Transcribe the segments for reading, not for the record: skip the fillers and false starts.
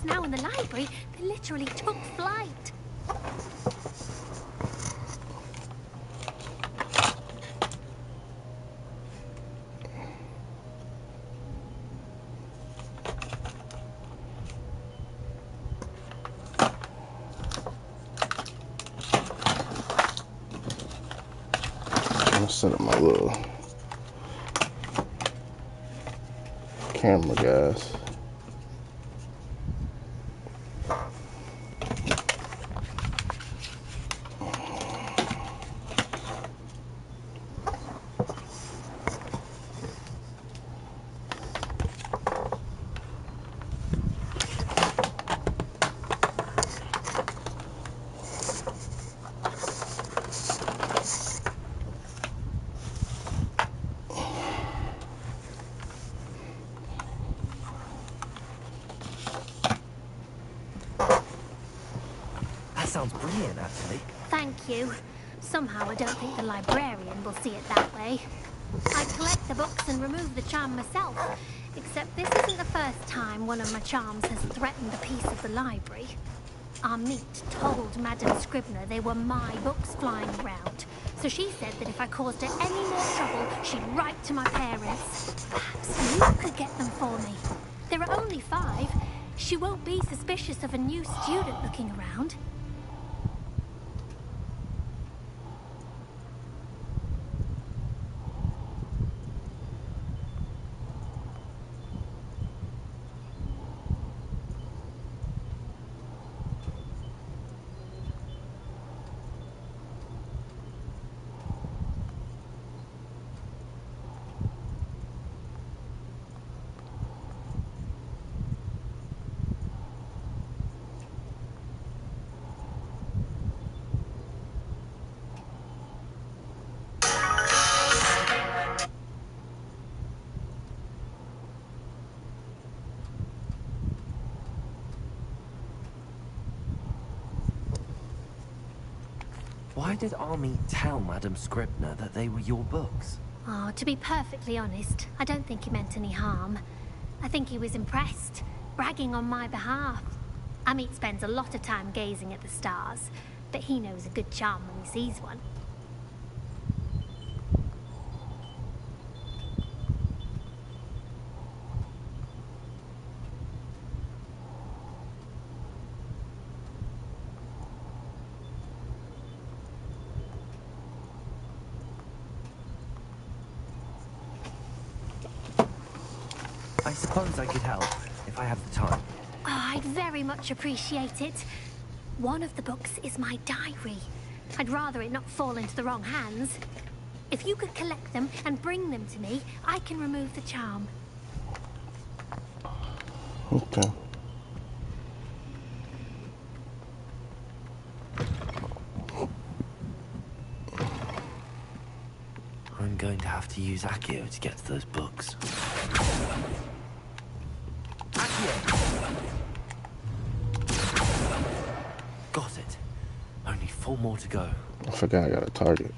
now in the library, they literally took flight. I'm gonna set up my little camera, guys. Sounds brilliant, actually. Thank you. Somehow I don't think the librarian will see it that way. I collect the books and remove the charm myself, except this isn't the first time one of my charms has threatened a piece of the library. Amit told Madame Scribner they were my books flying around, so she said that if I caused her any more trouble, she'd write to my parents. Perhaps you could get them for me. There are only 5. She won't be suspicious of a new student looking around. Why did Army tell Madame Scribner that they were your books? Oh, to be perfectly honest, I don't think he meant any harm. I think he was impressed, bragging on my behalf. Amit spends a lot of time gazing at the stars, but he knows a good charm when he sees one. I suppose I could help, if I have the time. Oh, I'd very much appreciate it. One of the books is my diary. I'd rather it not fall into the wrong hands. If you could collect them and bring them to me, I can remove the charm. Okay. I'm going to have to use Accio to get to those books. Accio! Got it. Only 4 more to go. I forgot I got a target.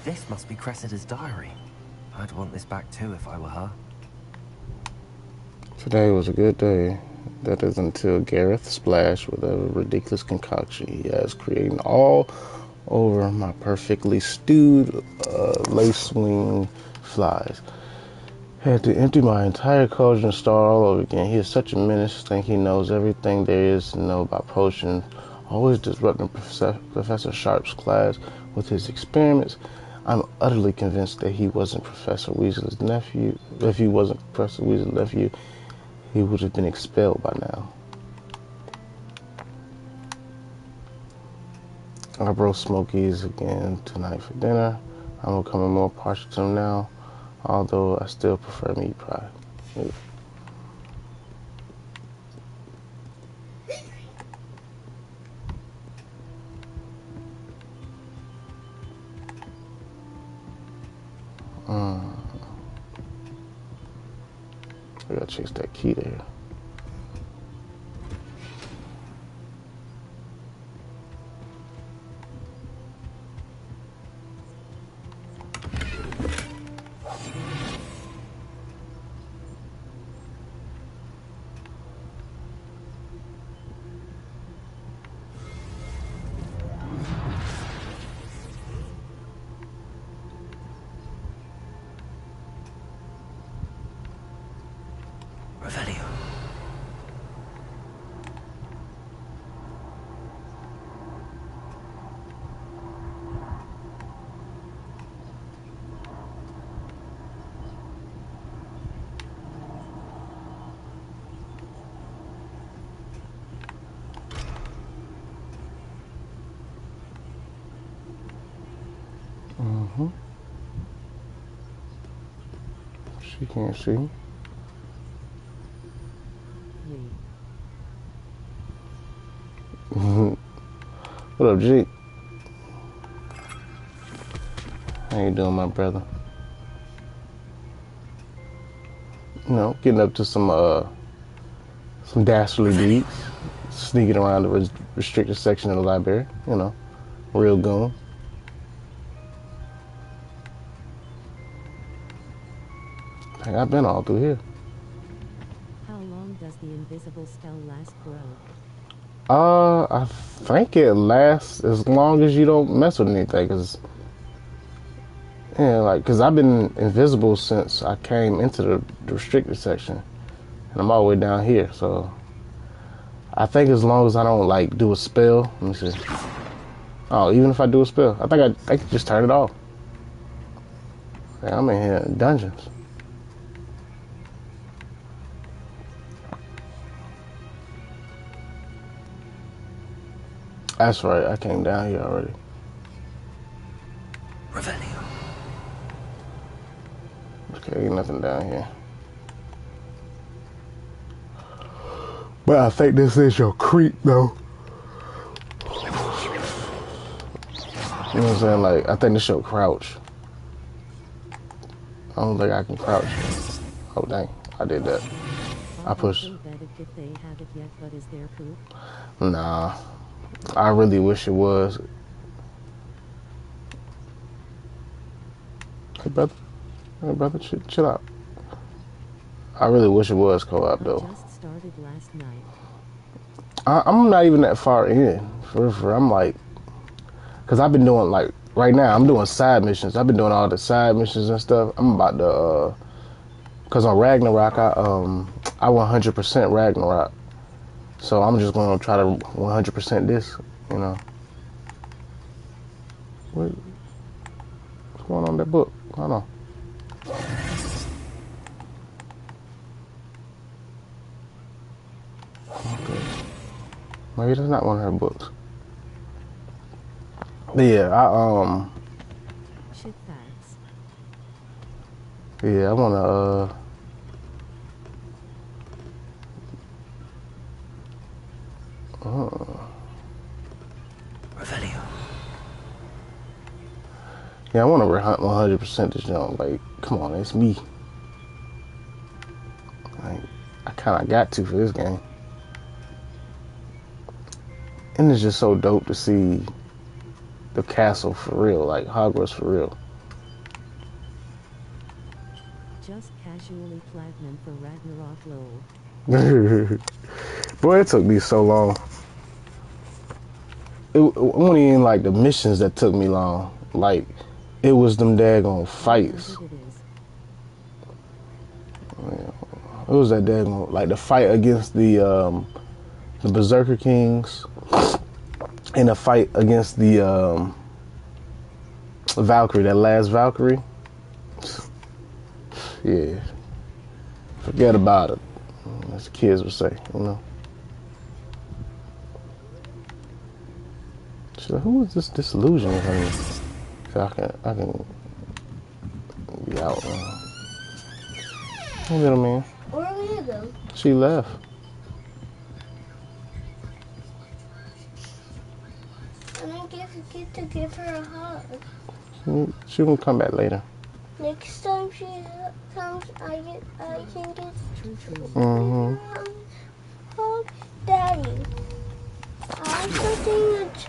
This must be Cressida's diary. I'd want this back too if I were her. Today was a good day. That is until Gareth splashed with a ridiculous concoction he has created all over my perfectly stewed lace wing flies. Had to empty my entire cauldron and start all over again. He is such a menace, think he knows everything there is to know about potions, always disrupting Professor Sharp's class with his experiments. I'm utterly convinced that he wasn't Professor Weasley's nephew. If he wasn't Professor Weasley's nephew, he would have been expelled by now. I broke Smokies again tonight for dinner. I'm becoming more partial to him now, although I still prefer meat pie. I gotta chase that key there. She can't see. What up, Jake? How you doing, my brother? You know, getting up to some dastardly deeds, sneaking around the restricted section of the library. You know, real goon. Hey, I've been all through here. How long does the invisible spell last, bro? I think it lasts as long as you don't mess with anything. Cause I've been invisible since I came into the restricted section, and I'm all the way down here. So I think as long as I don't like do a spell. Let me see. Oh, even if I do a spell, I think I can just turn it off. Yeah, I'm in here in dungeons. That's right, I came down here already. Revelio. Okay, ain't nothing down here. But I think this is your creep, though. You know what I'm saying? Like, I think this your crouch. I don't think I can crouch. Oh, dang. I did that. I pushed. If they have it yet, but is there poop? Nah. I really wish it was. Hey, brother. Hey, brother, chill out. I really wish it was co-op, though. I just started last night. I'm not even that far in. I'm like, because I've been doing, like, right now, I'm doing side missions. I've been doing all the side missions and stuff. I'm about to, because on Ragnarok, I 100% Ragnarok. So I'm just going to try to 100% this, you know. What's going on in that book? I don't know. Okay. Maybe that's not one of her books. But yeah, Shit facts. yeah, I want to, Revelio. yeah, I want to 100% this jump. Like, come on, it's me. Like, I kind of got to for this game. And it's just so dope to see the castle for real, like Hogwarts for real. Just casually platinum for Ragnarok lol. Boy, it took me so long. It wasn't even like the missions that took me long. Like, it was them daggone fights. It was that daggone, like the fight against the Berserker Kings and the fight against the Valkyrie, that last Valkyrie. Yeah. Forget about it. As the kids would say, you know. She's like, who is this disillusioned with me? So I can be out now. Hey, little man. Where are we gonna go? She left. I don't get to give her a hug. She will come back later. Next time she comes, I can get Mm-hmm. hug Daddy.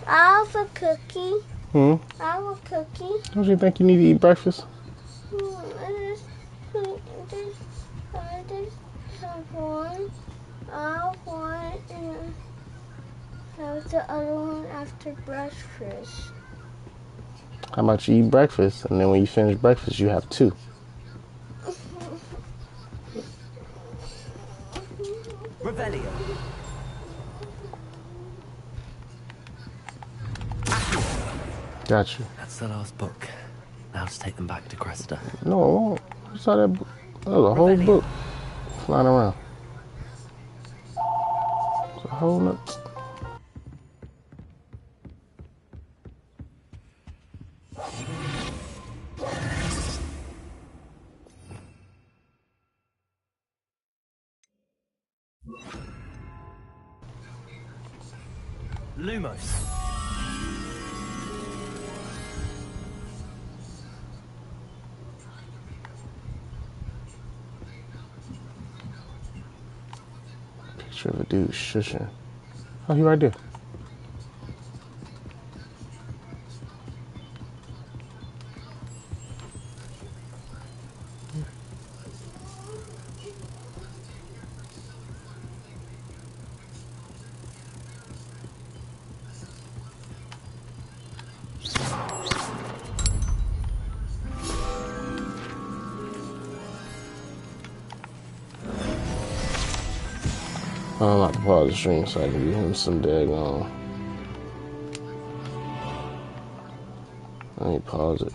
I have a cookie. Hmm? I have a cookie. Don't you think you need to eat breakfast? I just have one. I have one and have the other one after breakfast. How about you eat breakfast, and then when you finish breakfast, you have two. Revelio. Got you. That's the last book. Now to take them back to Cressida. No, I won't. I saw that book. That was a whole book flying around. It's a whole nother. Lumos. Picture of a dude shushing. Oh, he right there. I'm about to pause the stream so I can give him some daggone. Let me pause it.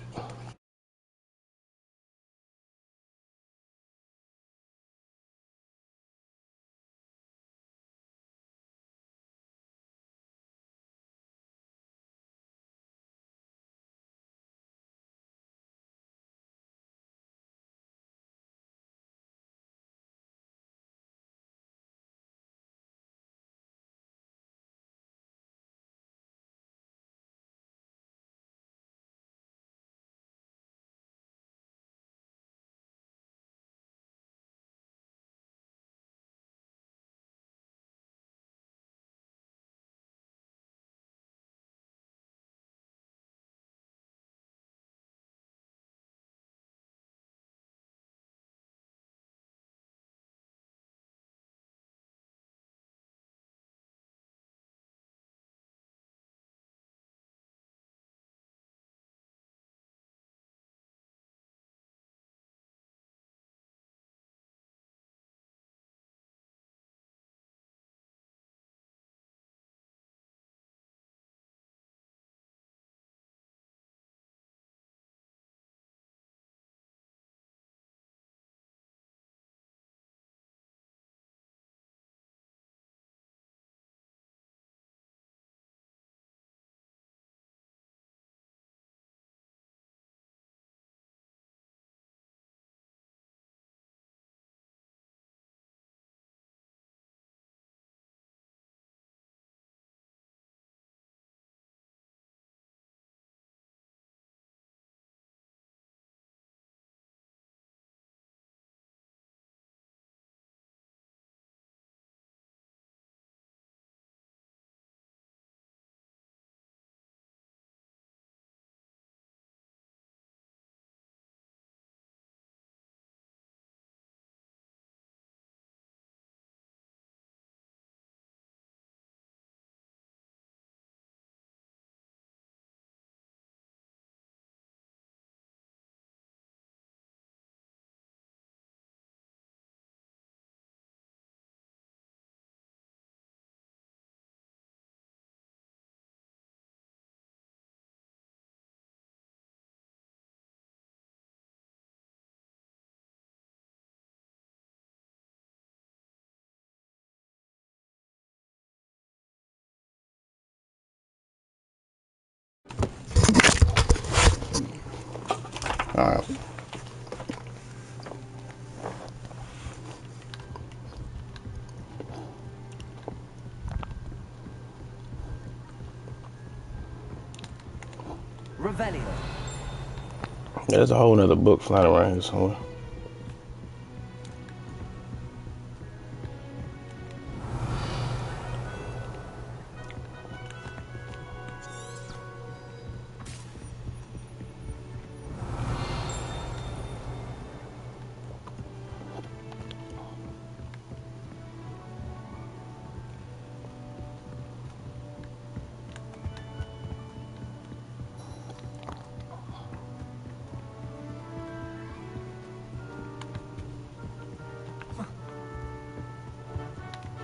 All right. Revelio. There's a whole nother book flying around here somewhere.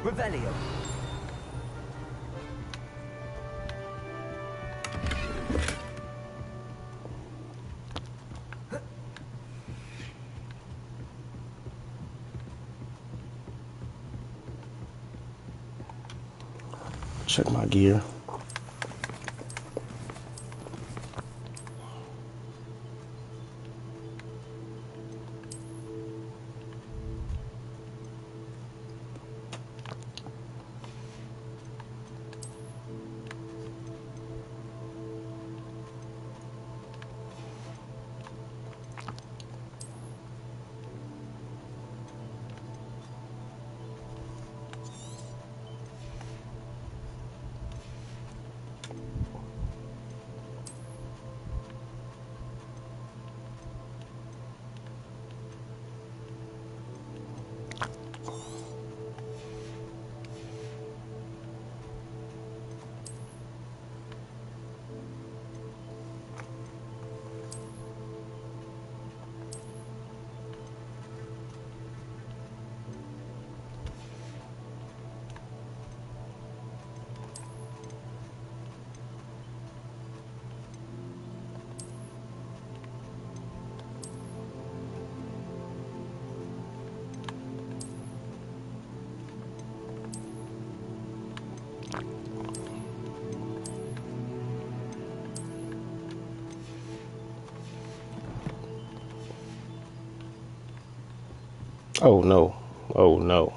Revelio. Check my gear. Oh no. Oh no.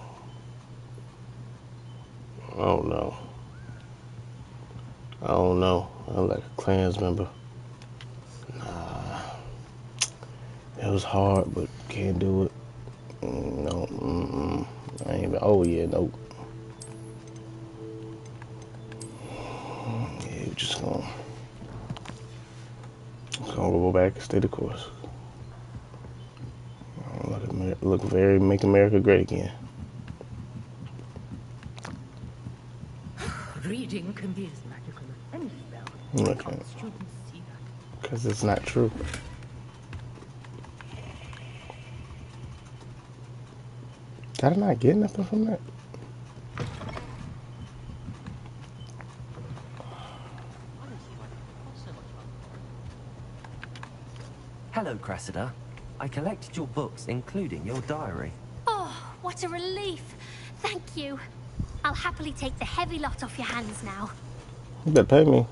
Oh no. Oh no. I'm like a Klans member. It was hard, but can't do it. No. I ain't even. Oh yeah. Nope. Yeah, we're just gonna go back and stay the course. Look very make America great again. Reading can be as magical as any spell. Why Okay. can't students see that? Because it's not true. Did I not get nothing from that? Hello, Cressida. I collected your books, including your diary. Oh, what a relief. Thank you. I'll happily take the heavy lot off your hands now. You better pay me.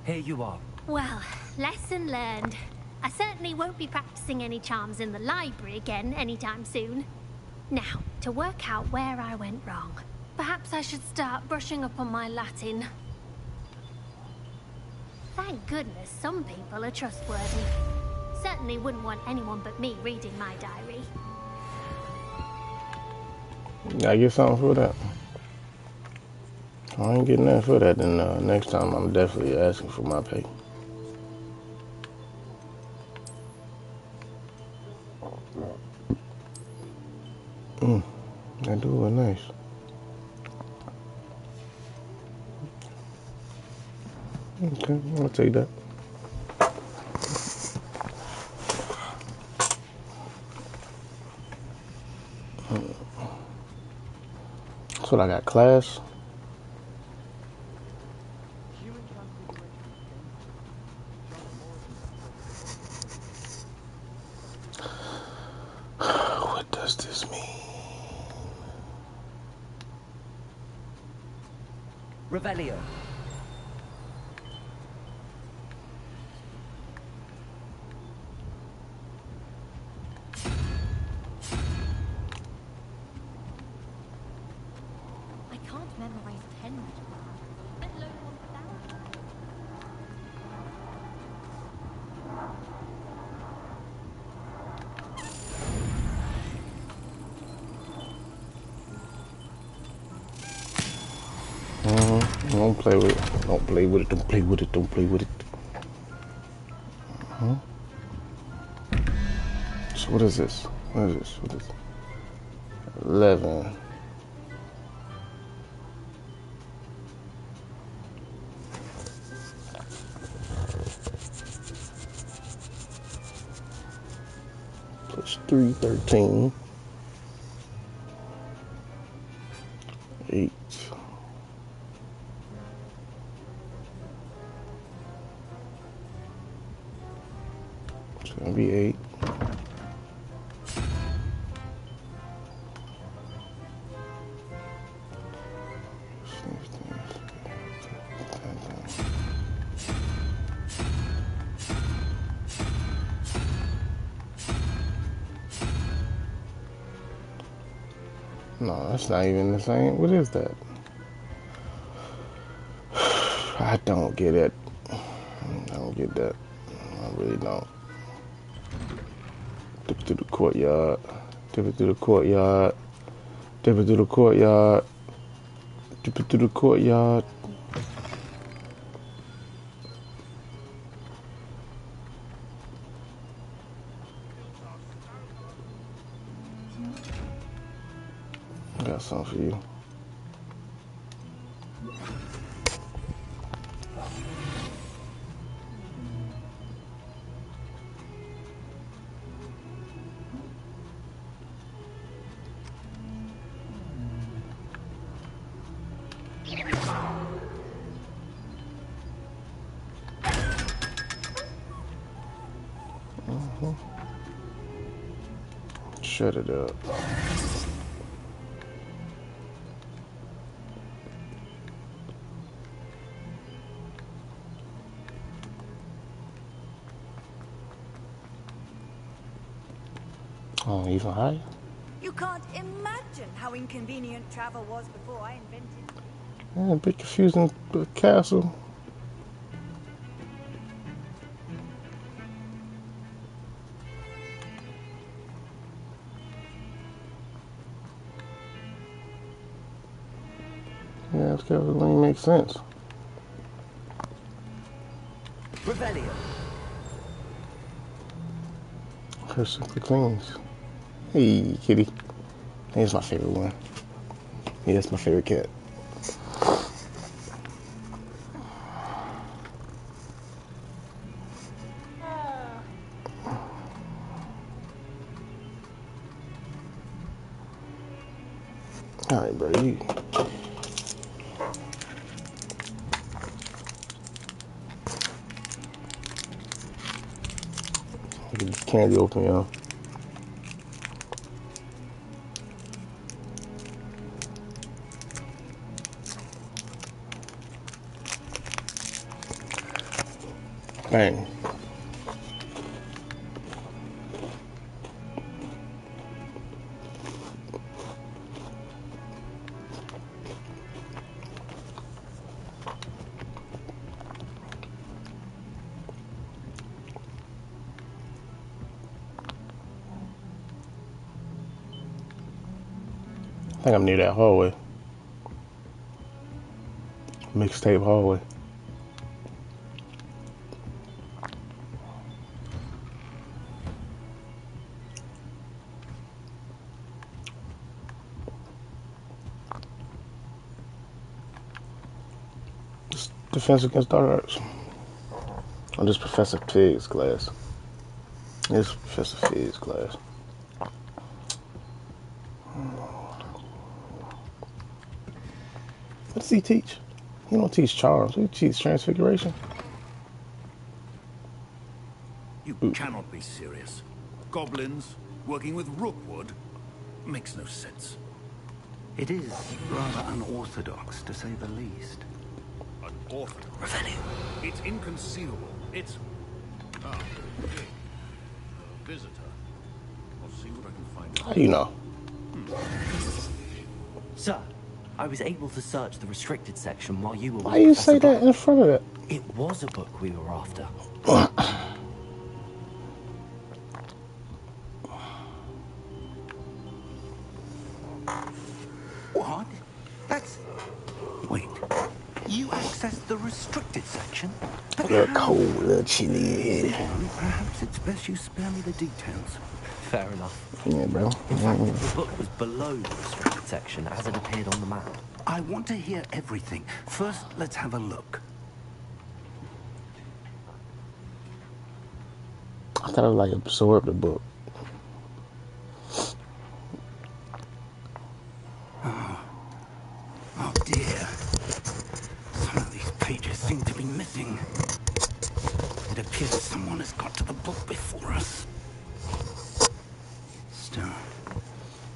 Here you are. Well, lesson learned. I certainly won't be practicing any charms in the library again anytime soon. Now, to work out where I went wrong. Perhaps I should start brushing up on my Latin. Thank goodness some people are trustworthy. Certainly wouldn't want anyone but me reading my diary. I get something for that. If I ain't getting nothing for that, then next time I'm definitely asking for my pay. That do look nice. Okay, I'll take that. That's what I got, class. What does this mean? Revelio. I can't memorize 10 magic words, let alone 1,000. Don't play with it. Don't play with it. Don't play with it. Don't play with it. So what is this? What is this? What is it? 11. Plus 3, 13. 8. It's gonna be 8. No, that's not even the same. What is that? I don't get it. I don't get that. I really don't. Dip it through the courtyard. Dip it through the courtyard. Dip it through the courtyard. Dip it through the courtyard. I got something for you. Shut it up. Oh, even higher? You can't imagine how inconvenient travel was before I invented it. Yeah, a bit confusing castle. Yeah, this castle don't even make sense. Revelio. Curse of the Queens. Hey, kitty. Here's my favorite one. Yeah, that's my favorite cat. All right, bro. You get this candy open, y'all. Bang. I think I'm near that hallway. Mixtape hallway. It's Defense Against Dark Arts. Oh, this Professor Fig's class. This Professor Fig's class. What does he teach? He don't teach charms. He teaches transfiguration. You cannot be serious. Goblins working with rookwood makes no sense. It is rather unorthodox, to say the least. Unorthodox? It's inconceivable. It's... Ah, okay. A visitor. I'll see what I can find out. How do you know? Sir, I was able to search the restricted section while you were Why you say that in front of that? It was a book we were after. What? That's... Wait. You accessed the restricted section? A little cold, a little chilly. Perhaps it's best you spare me the details. Fair enough. Yeah, bro. In fact, the book was below the restricted section as it appeared on the map. I want to hear everything. First, let's have a look. I thought I would like absorb the book. Oh dear. Some of these pages seem to be missing. It appears someone has got to the book before us. Still,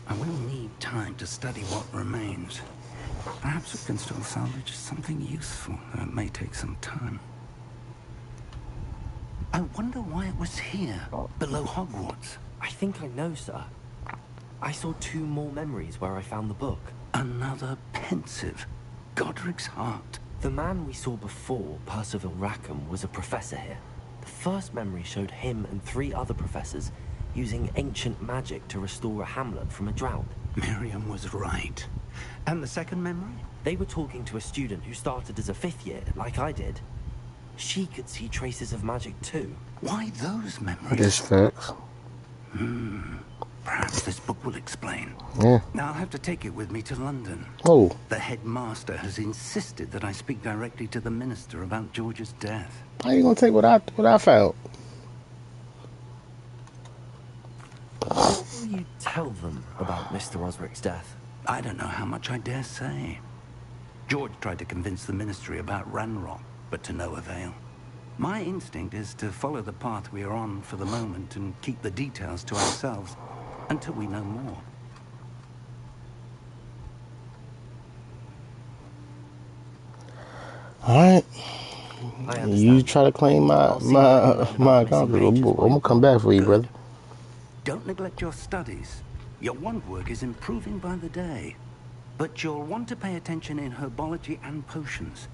I will need time to study what remains. Perhaps we can still salvage something useful, though it may take some time. I wonder why it was here, below Hogwarts. I think I know, sir. I saw 2 more memories where I found the book. Another pensive. Godric's heart. The man we saw before, Percival Rackham, was a professor here. The first memory showed him and 3 other professors using ancient magic to restore a hamlet from a drought. Miriam was right. And the second memory? They were talking to a student who started as a 5th year, like I did. She could see traces of magic too. Why those memories? This facts. Perhaps this book will explain. Yeah. Now I'll have to take it with me to London. Oh. The headmaster has insisted that I speak directly to the minister about George's death. How you gonna take what I found? What will you tell them about Mr. Osric's death? I don't know how much I dare say. George tried to convince the ministry about Ranrock, but to no avail. My instinct is to follow the path we are on for the moment and keep the details to ourselves until we know more. All right. I You try to claim my account. I'm gonna come back for you, brother. Don't neglect your studies. Your wand work is improving by the day. But you'll want to pay attention in herbology and potions.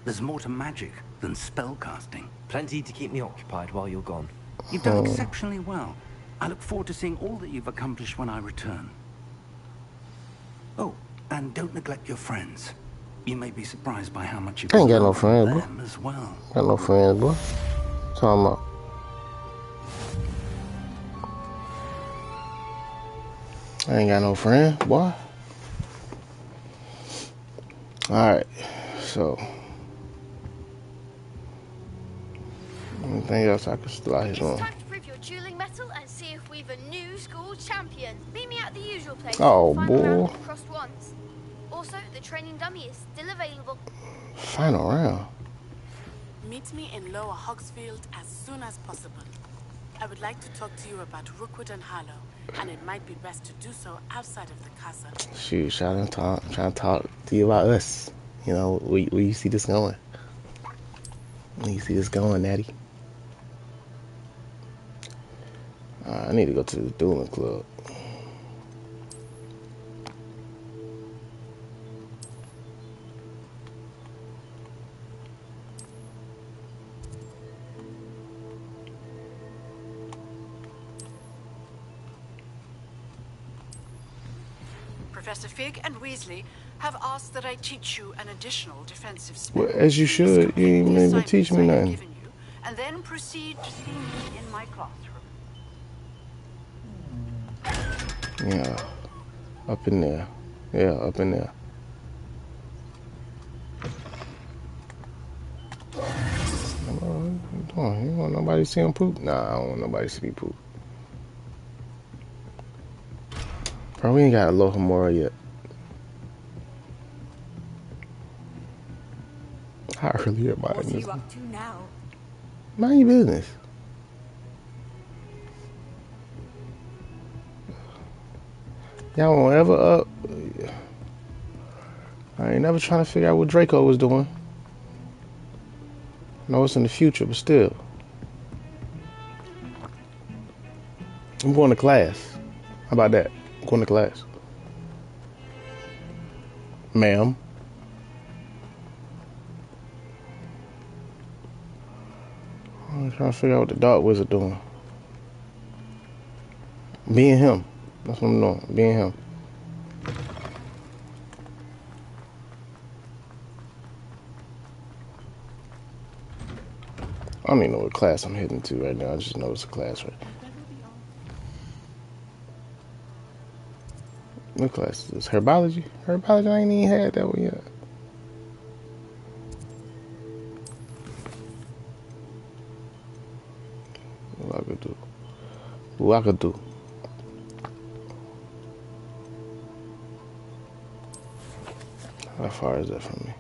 There's more to magic than spellcasting. Plenty to keep me occupied while you're gone. You've done exceptionally well. I look forward to seeing all that you've accomplished when I return. Oh, and don't neglect your friends. You may be surprised by how much you I ain't can got no learn from friends, boy. them as well. Got no friends, boy. Talking about. I ain't got no friends, boy. Alright, so. Anything else I can still out here doing? It's time to prove your dueling mettle and see if we've a new school champion. Meet me at the usual place. Oh, Final round boy. of crossed ones. Also, the training dummy is still available. Final round. Meet me in Lower Hogsfield as soon as possible. I would like to talk to you about Rookwood and Harlow, and it might be best to do so outside of the castle. Shoot, trying to talk to you about us. You know, where you see this going? Where you see this going, Natty? I need to go to the dueling club. Professor Fig and Weasley have asked that I teach you an additional defensive spell. Well, as you should. You ain't even teach me nothing. And then proceed to see me in my classroom. Yeah, up in there. Yeah, up in there. What you doing? You want nobody to see him poop? Nah, I don't want nobody to see me poop. Bro, we ain't got Alohomora yet. How early am I in What are this? you up to now? Mind your business. Y'all won't ever up. I ain't never trying to figure out what Draco was doing. I know it's in the future, but still. I'm going to class. How about that? I'm going to class. Ma'am. I'm trying to figure out what the Dark Wizard doing. Being him. That's what I'm doing. Being him. I don't even know what class I'm heading to right now. I just know it's a class, right? What class is this? Herbology? Herbology? I ain't even had that one yet. What I could do? What I could do? How far is that from me?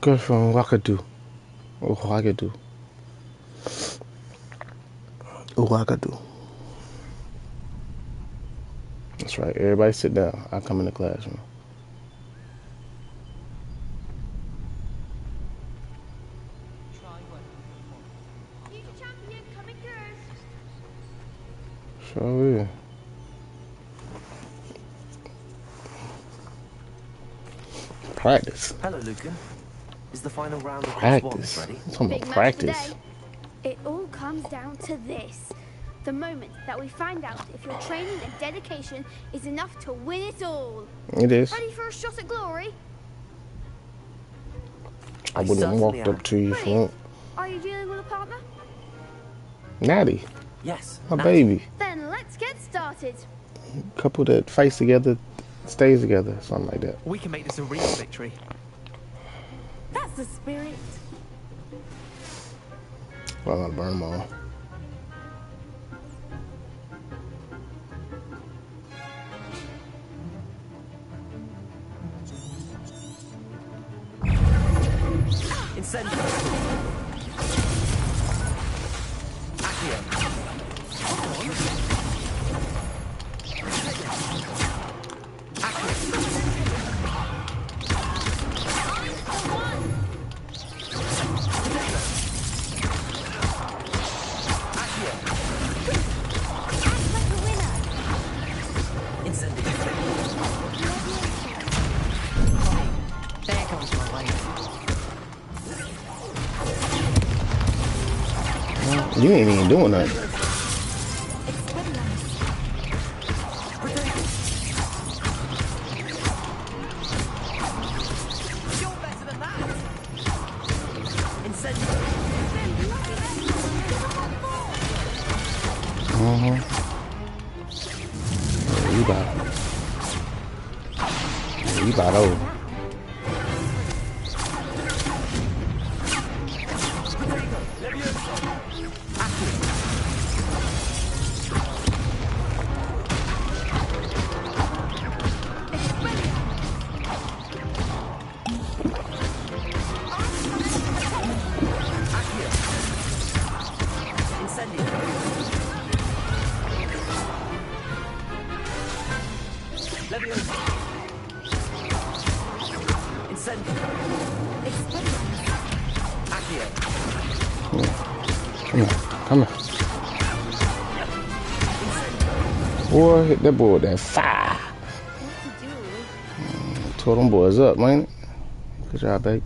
Good from Wakadu. Wakadu. Wakadu. That's right. Everybody sit down. I'll come in the classroom. Future champion coming through. Sure is. Practice. Hello, Lucan. Is the final round of Practice. swans ready? I'm talking Big about match practice. today. It all comes down to this. The moment that we find out if your training and dedication is enough to win it all. It is. Ready for a shot at glory? I wouldn't have certainly walked up am. to you if you Brilliant. won't. Are you dealing with a partner? Natty. Yes. My Natty. baby. Then let's get started. Couple that fights together stays together. Something like that. We can make this a real victory. That's the spirit. Well, I'm gonna burn them all. Incendio. Accio. Accio. You ain't even doing nothing. You about over. Come here. Boy, hit that boy with that fire. Tore them boys up, man. Good job, babe.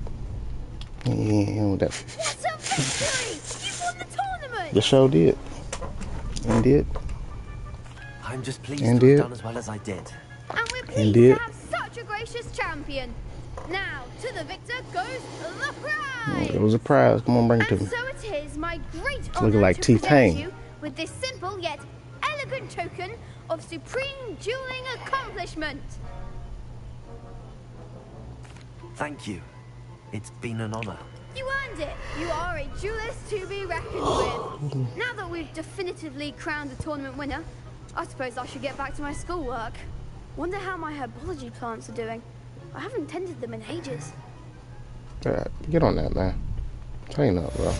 Yeah, with that. What a victory! You won the tournament! The show did. And did. I'm just pleased And to have did. done as well as I did. And we're pleased did. to have such a gracious champion. Now, to the victor goes the prize! It was a prize. Come on, bring it to And me. so it is my great It's honor looking like to T-Pain. present you with this simple yet elegant token of supreme dueling accomplishment. Thank you. It's been an honor. You earned it. You are a duelist to be reckoned with. Now that we've definitively crowned the tournament winner, I suppose I should get back to my schoolwork. Wonder how my herbology plants are doing. I haven't tended them in ages. Get on that, man. Tighten up, bro.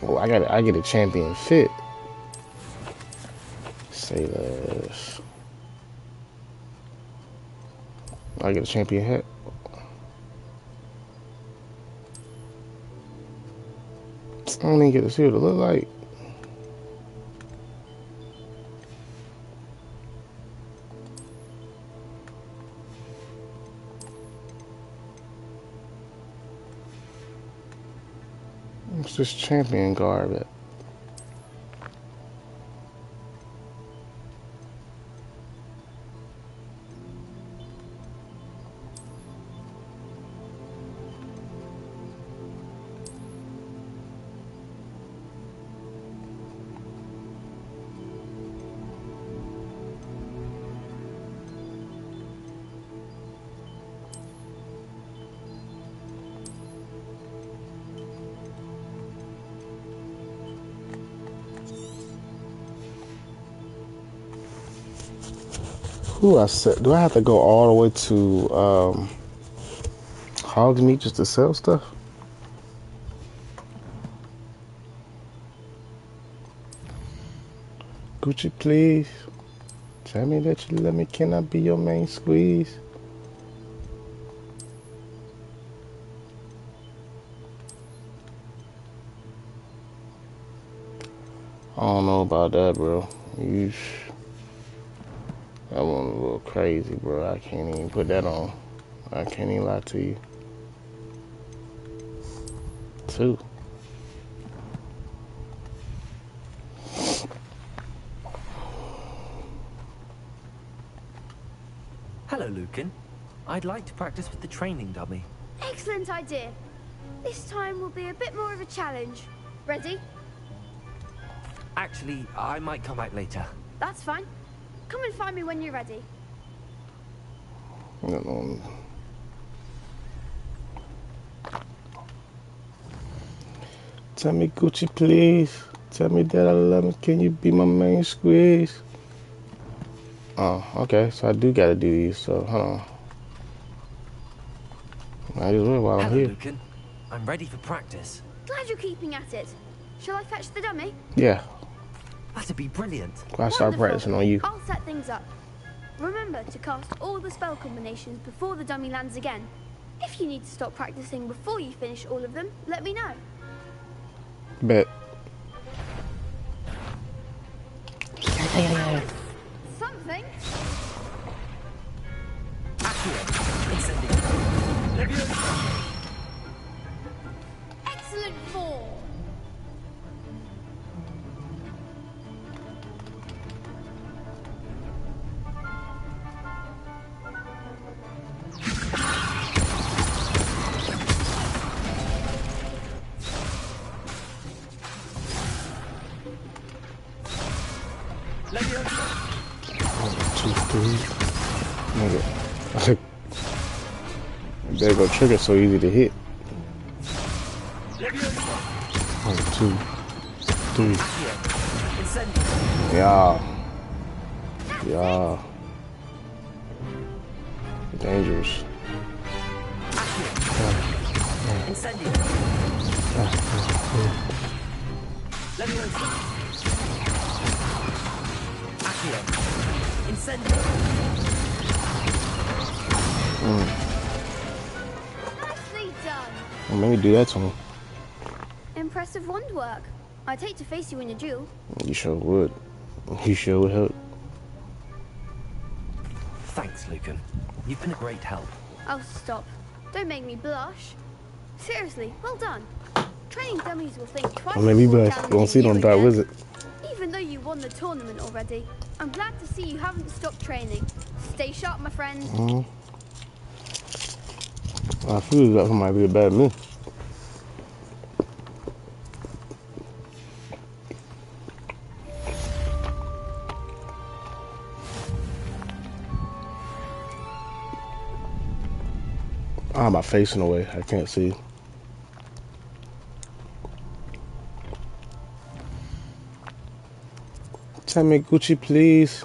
Oh, I get a champion fit. Say this. I get a champion hat. I don't even get to see what it look like. What's this champion garb at? Who I said? Do I have to go all the way to Hogsmeade just to sell stuff? Gucci, please. Tell me that you love me. Can I be your main squeeze? I don't know about that, bro. That one a little crazy, bro. I can't even put that on. I can't even lie to you. 2. Hello, Lucan. I'd like to practice with the training dummy. Excellent idea. This time will be a bit more of a challenge. Ready? Actually, I might come back later. That's fine. Come and find me when you're ready. Tell me Gucci, please. Tell me that I love me. Can you be my main squeeze? Oh, okay. So I do gotta do these. So hold on. Might as well while I'm Hello, here. Lucan. I'm ready for practice. Glad you're keeping at it. Shall I fetch the dummy? Yeah. That'd be brilliant. I start practicing on you. I'll set things up. Remember to cast all the spell combinations before the dummy lands again. If you need to stop practicing before you finish all of them, let me know. Bet. Something. Accurate. Excellent form. Two, three. Nigga. There go trigger so easy to hit. 1, 2, 3. Yeah. Yeah. Dangerous. Nicely done. Well, maybe do that to me. Impressive wand work. I'd hate to face you in a duel. You sure would. You sure would help. Thanks, Lucan. You've been a great help. Oh, stop. Don't make me blush. Seriously, well done. Training dummies will think twice Well, maybe, before but challenging don't see you them dark again. wizard. Even though you won the tournament already, I'm glad to see you haven't stopped training. Stay sharp, my friend. I feel that might be a bad move. Ah, my face in the way. I can't see. Tell me Gucci, please.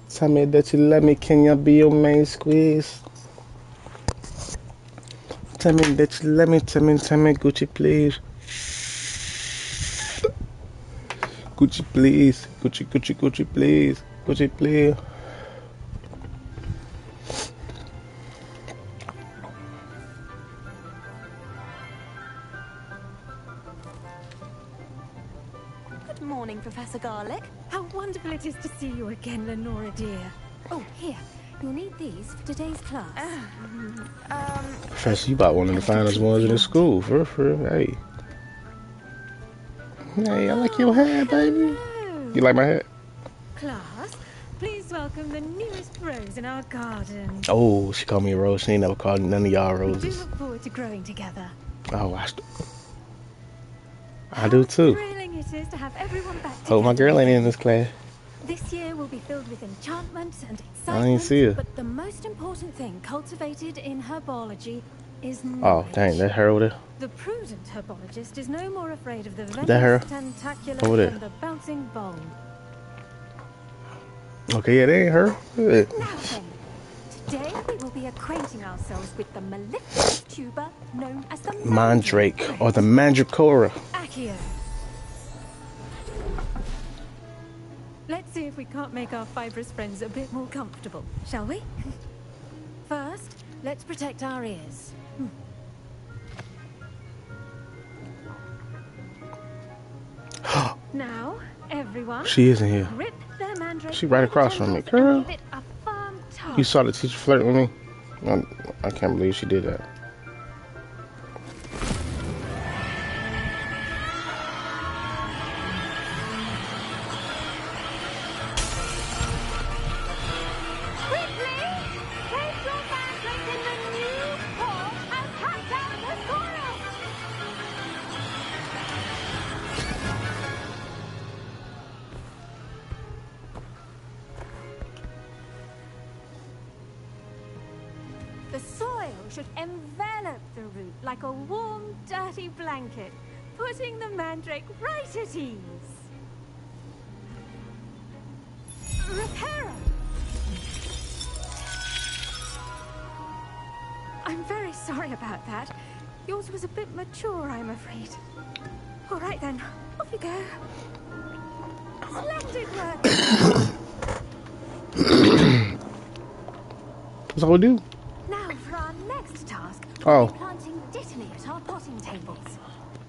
Tell me that you love me. Can you be your main squeeze? Tell me that you love me. Tell me Gucci, please. Gucci, please. Gucci, please. Gucci, please. Good morning, Professor Garlick. How wonderful it is to see you again, Lenora dear. Oh, here. You'll need these for today's class. Professor, you about one of the finest ones in the school. For hey. Hey, I like your hair, baby. Hello. You like my hair? Class, please welcome the newest rose in our garden. Oh, she called me a rose. She ain't never called none of y'all We do roses. look forward to growing together. Oh, I do too. How thrilling it is to have everyone back together. Hope my girl ain't in this class. This year will be filled with enchantment and excitement. I ain't see her. But the most important thing cultivated in herbology is Oh, knowledge. dang, that her over there? The prudent herbologist is no more afraid of the That her? venomous tentaculus Over there. than the bouncing bulb. Okay, yeah, that ain't her. Good. Now then, today we will be acquainting ourselves with the mellifluous tuber known as the Mandrake, or the Mandracora. Accio. Let's see if we can't make our fibrous friends a bit more comfortable, shall we? First, let's protect our ears. Now, everyone, She isn't here. grip their mandrake. She right across from me. genitals and Girl. give it a firm tug. You saw the teacher flirt with me? I can't believe she did that. Quickly, place your mandrake in the new pot and hack down the soil. The soil should envelop the root like a warm, dirty blanket, putting the mandrake right at ease. Reparo! I'm very sorry about that. Yours was a bit mature, I'm afraid. All right then, off you go. Splendid work! That's all we do. Now for our next task, Oh. we'll be planting dittany at our potting tables.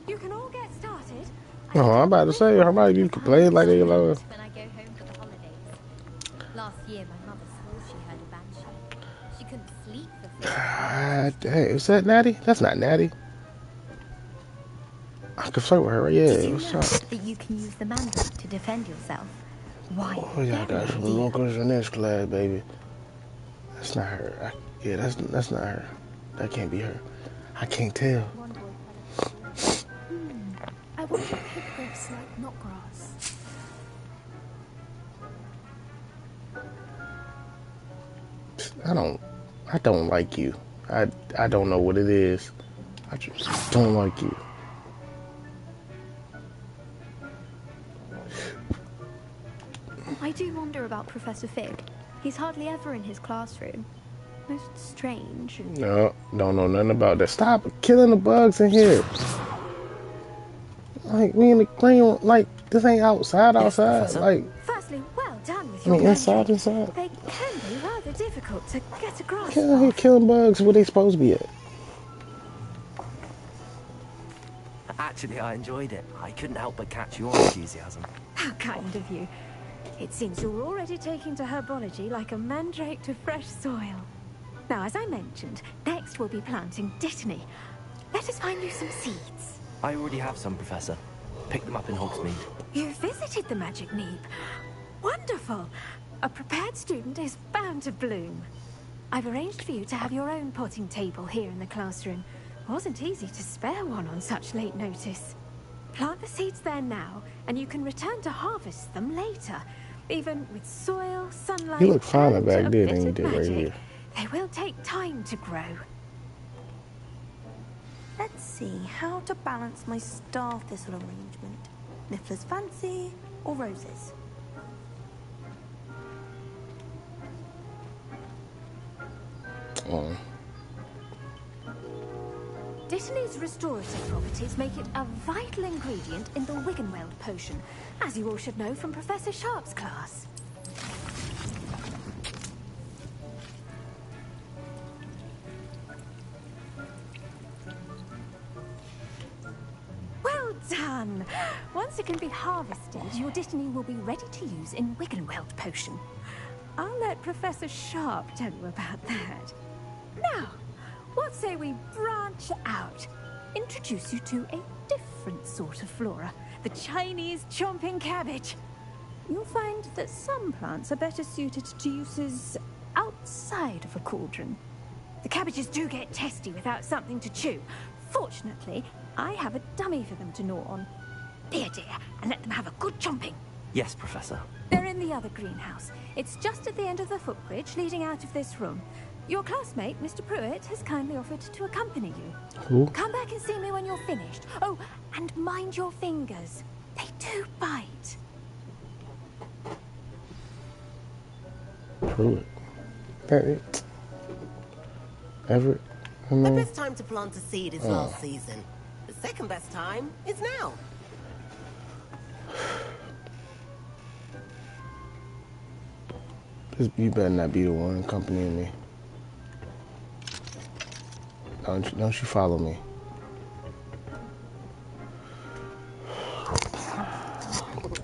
You can all get started, Oh, I'm about to say, Hermione, you complain like they love. When I go home for the holidays. Last year, my mother swore she heard a banshee. She couldn't sleep for fear. God, hey, is that Natty? That's not Natty. I can flirt with her, right? Yeah. Did you What's know up? that you can use the mandrake to defend yourself? Why? Oh yeah, I got some more questions in this class, baby. That's not her. Yeah, that's not her. That can't be her. I can't tell. I wonder if hippogriffs like knot grass. I don't like you. I don't know what it is. I just don't like you. I do wonder about Professor Fig. He's hardly ever in his classroom. Most strange. No, don't know nothing about that. Stop killing the bugs in here. Like, we in the green, like, this ain't outside. Like, Firstly, well done with I your mean, inside. They can be rather difficult to get a grasp Here killing bugs where they supposed to be at. Actually, I enjoyed it. I couldn't help but catch your enthusiasm. How kind of you. It seems you're already taking to herbology like a mandrake to fresh soil. Now, as I mentioned, next we'll be planting dittany. Let us find you some seeds. I already have some, Professor. Picked them up in Hogsmeade. You visited the Magic Neep. Wonderful. A prepared student is bound to bloom. I've arranged for you to have your own potting table here in the classroom. Wasn't easy to spare one on such late notice. Plant the seeds there now, and you can return to harvest them later. Even with soil, sunlight, You look finer and back a there bit than you of did right magic. here. They will take time to grow. Let's see how to balance my star thistle arrangement. Niffler's fancy or roses? Oh. Dittany's restorative properties make it a vital ingredient in the Wiggenweld potion, as you all should know from Professor Sharp's class. Well done! Once it can be harvested, your Dittany will be ready to use in Wiggenweld potion. I'll let Professor Sharp tell you about that. Now, what say we branch out? Introduce you to a different sort of flora, the Chinese chomping cabbage. You'll find that some plants are better suited to uses outside of a cauldron. The cabbages do get testy without something to chew. Fortunately, I have a dummy for them to gnaw on. Dear, and let them have a good chomping. Yes, Professor. They're in the other greenhouse. It's just at the end of the footbridge leading out of this room. Your classmate, Mr. Pruitt, has kindly offered to accompany you. Who? Come back and see me when you're finished. Oh, and mind your fingers. They do bite. Pruitt. Everett. I mean, The best time to plant a seed is last season. The second best time is now. you better not be the one accompanying me. Don't you follow me.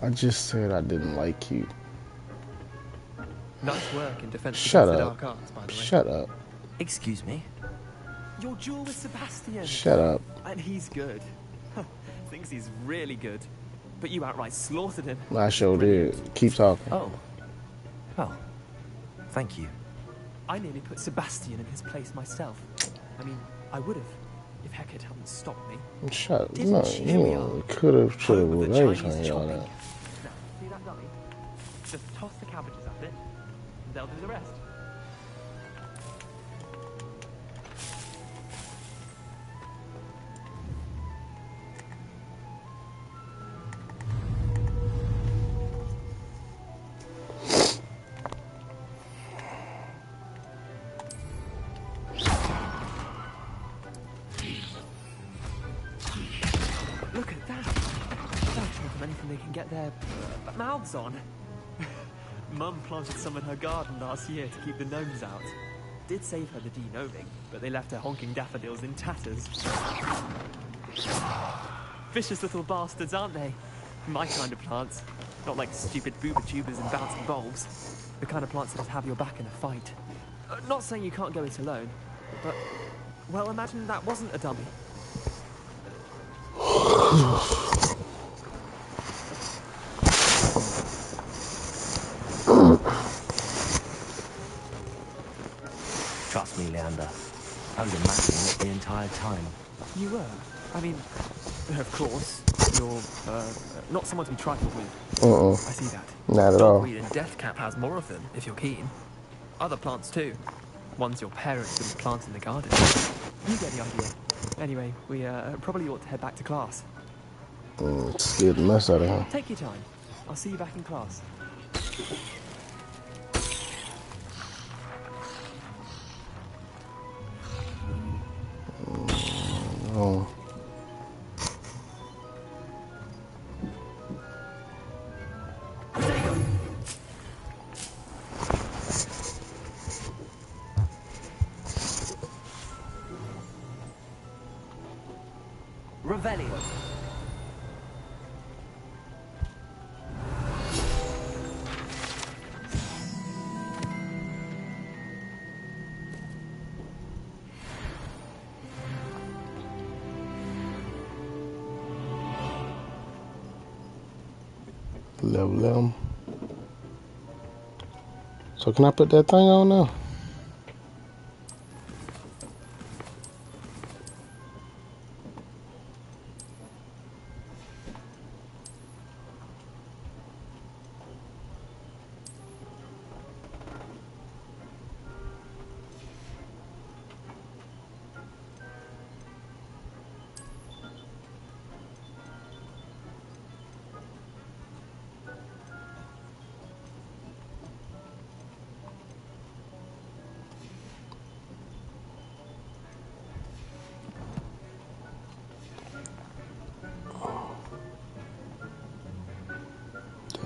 I just said I didn't like you. Nice work in defense Shut against up. the dark arts, by the way. Shut up. Excuse me? Your duel with Sebastian. Shut up. And he's good. Thinks he's really good. But you outright slaughtered him. I sure did. Keep talking. Oh. Well, thank you. I nearly put Sebastian in his place myself. I mean, I would have, if Hecate hadn't stopped me. Shut up. Didn't No, she? you could have, should have, Home of with the everything Chinese all chopping. that. Now, see that dummy? Just toss the cabbages at it, and they'll do the rest. Look at that! They'll chomp on anything they can get their mouths on. Mum planted some in her garden last year to keep the gnomes out. Did save her the de-gnoming, but they left her honking daffodils in tatters. vicious little bastards, aren't they? My kind of plants. Not like stupid booba tubers and bouncing bulbs. The kind of plants that just have your back in a fight. Not saying you can't go it alone, but... Well, imagine that wasn't a dummy. Trust me, Leander. I was imagining it the entire time. You were? I mean, of course, you're, not someone to be trifled with. I see that. Not at all. Dogweed and deathcap has more of them, if you're keen. Other plants, too. Ones your parents wouldn't plant in the garden. You get the idea. Anyway, we, probably ought to head back to class. Scared the mess out of him. Take your time. I'll see you back in class. Oh. Revelio. Level them. So can I put that thing on now?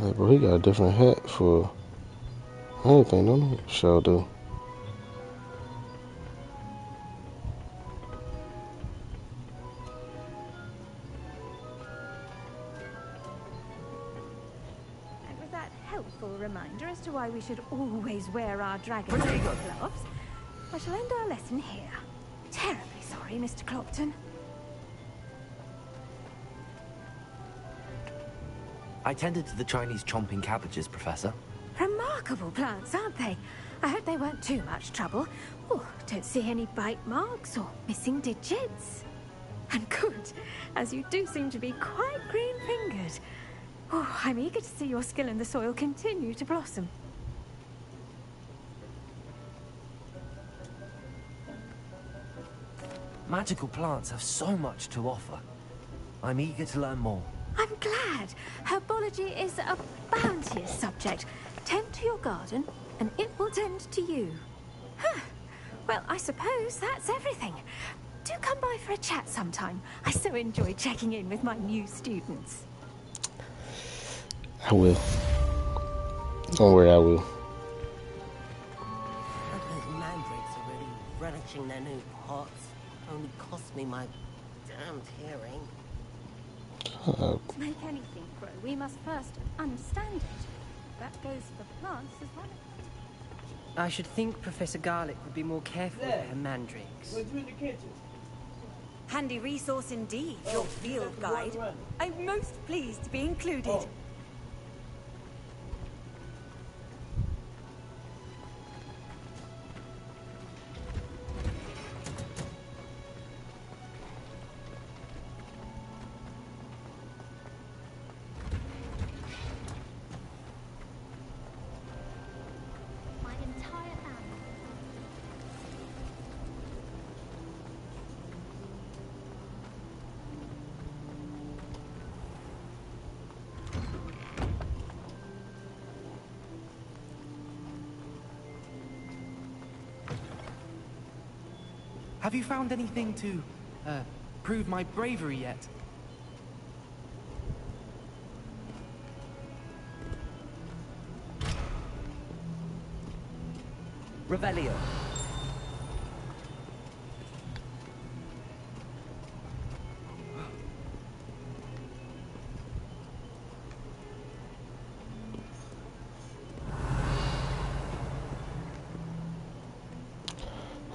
Hey, bro, he got a different hat for anything, don't he? Sure do. And with that helpful reminder as to why we should always wear our dragon gloves, I shall end our lesson here. Terribly sorry, Mr. Clopton. I tended to the Chinese chomping cabbages, Professor. Remarkable plants, aren't they? I hope they weren't too much trouble. Oh, don't see any bite marks or missing digits. And good, as you do seem to be quite green-fingered. Oh, I'm eager to see your skill in the soil continue to blossom. Magical plants have so much to offer. I'm eager to learn more. I'm glad. Herbology is a bounteous subject. Tend to your garden, and it will tend to you. Huh. Well, I suppose that's everything. Do come by for a chat sometime. I so enjoy checking in with my new students. I will. Don't worry, I will. Those mandrakes are really relishing their new pots. Only cost me my damned hearing. To make anything grow, we must first understand it. That goes for plants as well. I should think Professor Garlick would be more careful with her mandrakes. Handy resource indeed, your field guide. I'm most pleased to be included. Have you found anything to, prove my bravery yet? Revelio.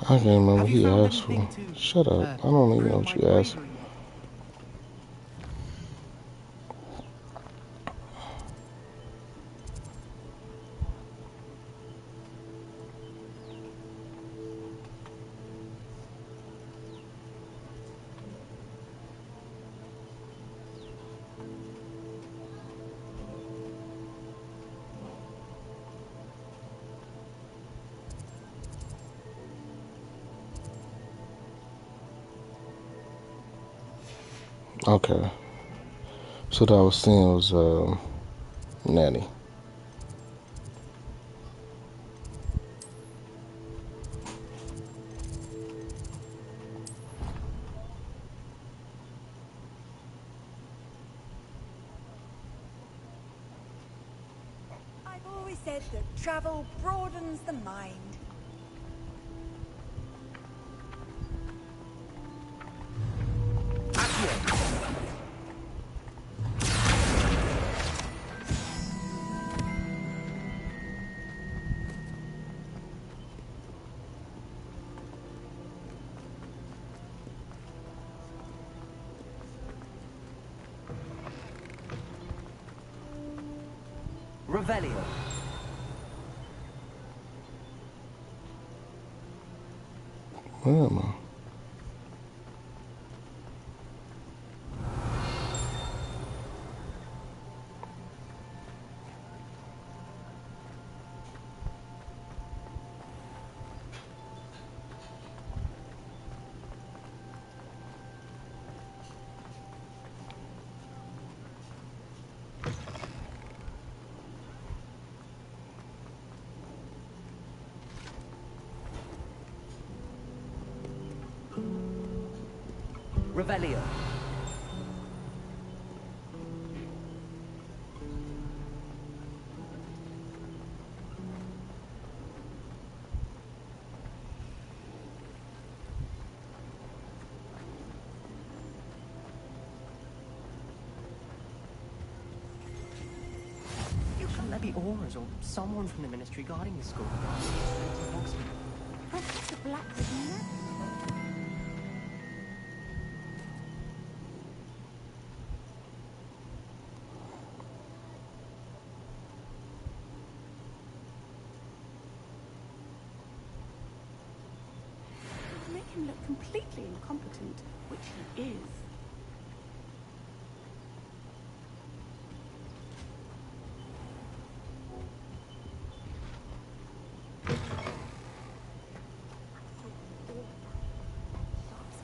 I can't remember what Have you he found asked for. anything to, Shut up. I don't even know prove what my you asked. bravery? Okay. So what I was seeing was Nanny. I've always said that travel broadens the mind. Revelio. Where am I? Revelio. Shouldn't there be aurors or someone from the ministry guarding the school? Professor Black would never. Make him look completely incompetent, which he is.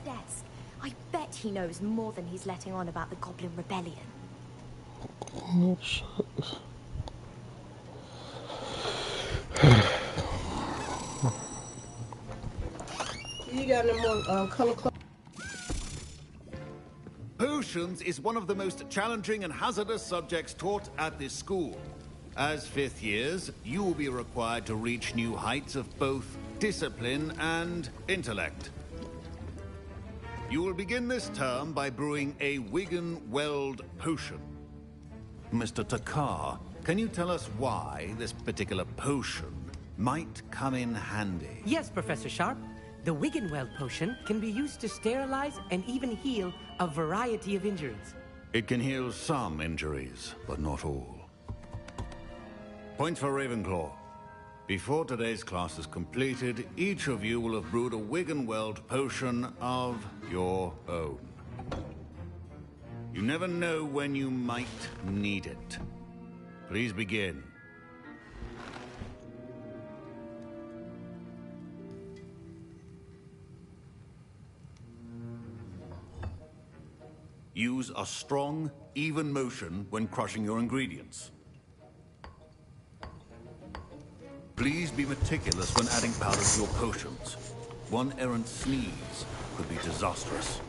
Desk. I bet he knows more than he's letting on about the Goblin Rebellion. Oh, shit. You got any more color clothes? Potions is one of the most challenging and hazardous subjects taught at this school. As fifth years, you will be required to reach new heights of both discipline and intellect. You will begin this term by brewing a Wigan-Weld potion. Mr. Takar, can you tell us why this particular potion might come in handy? Yes, Professor Sharp. The Wiggenweld potion can be used to sterilize and even heal a variety of injuries. It can heal some injuries, but not all. Point for Ravenclaw. Before today's class is completed, each of you will have brewed a Wiggenweld potion of your own. You never know when you might need it. Please begin. Use a strong, even motion when crushing your ingredients. Please be meticulous when adding powder to your potions. One errant sneeze could be disastrous.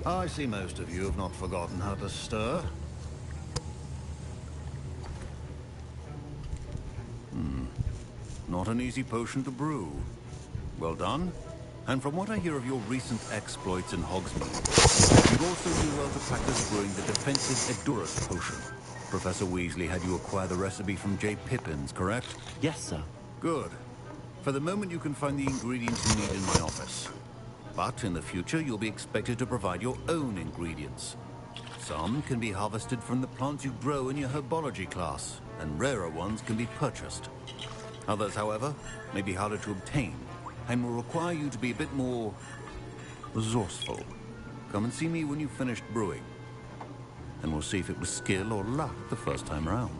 I see most of you have not forgotten how to stir. Not an easy potion to brew. Well done. And from what I hear of your recent exploits in Hogsmeade, you'd also do well to practice brewing the defensive Edurus potion. Professor Weasley had you acquire the recipe from J. Pippin's, correct? Yes, sir. Good. For the moment, you can find the ingredients you need in my office. But in the future, you'll be expected to provide your own ingredients. Some can be harvested from the plants you grow in your herbology class, and rarer ones can be purchased. Others, however, may be harder to obtain, and will require you to be a bit more resourceful. Come and see me when you've finished brewing, and we'll see if it was skill or luck the first time around.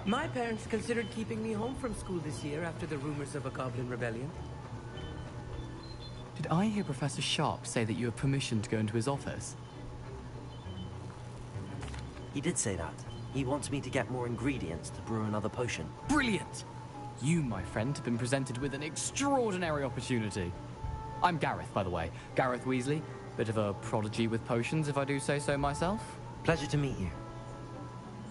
My parents considered keeping me home from school this year after the rumors of a goblin rebellion. Did I hear Professor Sharp say that you have permission to go into his office? He did say that. He wants me to get more ingredients to brew another potion. Brilliant! You, my friend, have been presented with an extraordinary opportunity. I'm Gareth, by the way. Gareth Weasley. Bit of a prodigy with potions, if I do say so myself. Pleasure to meet you.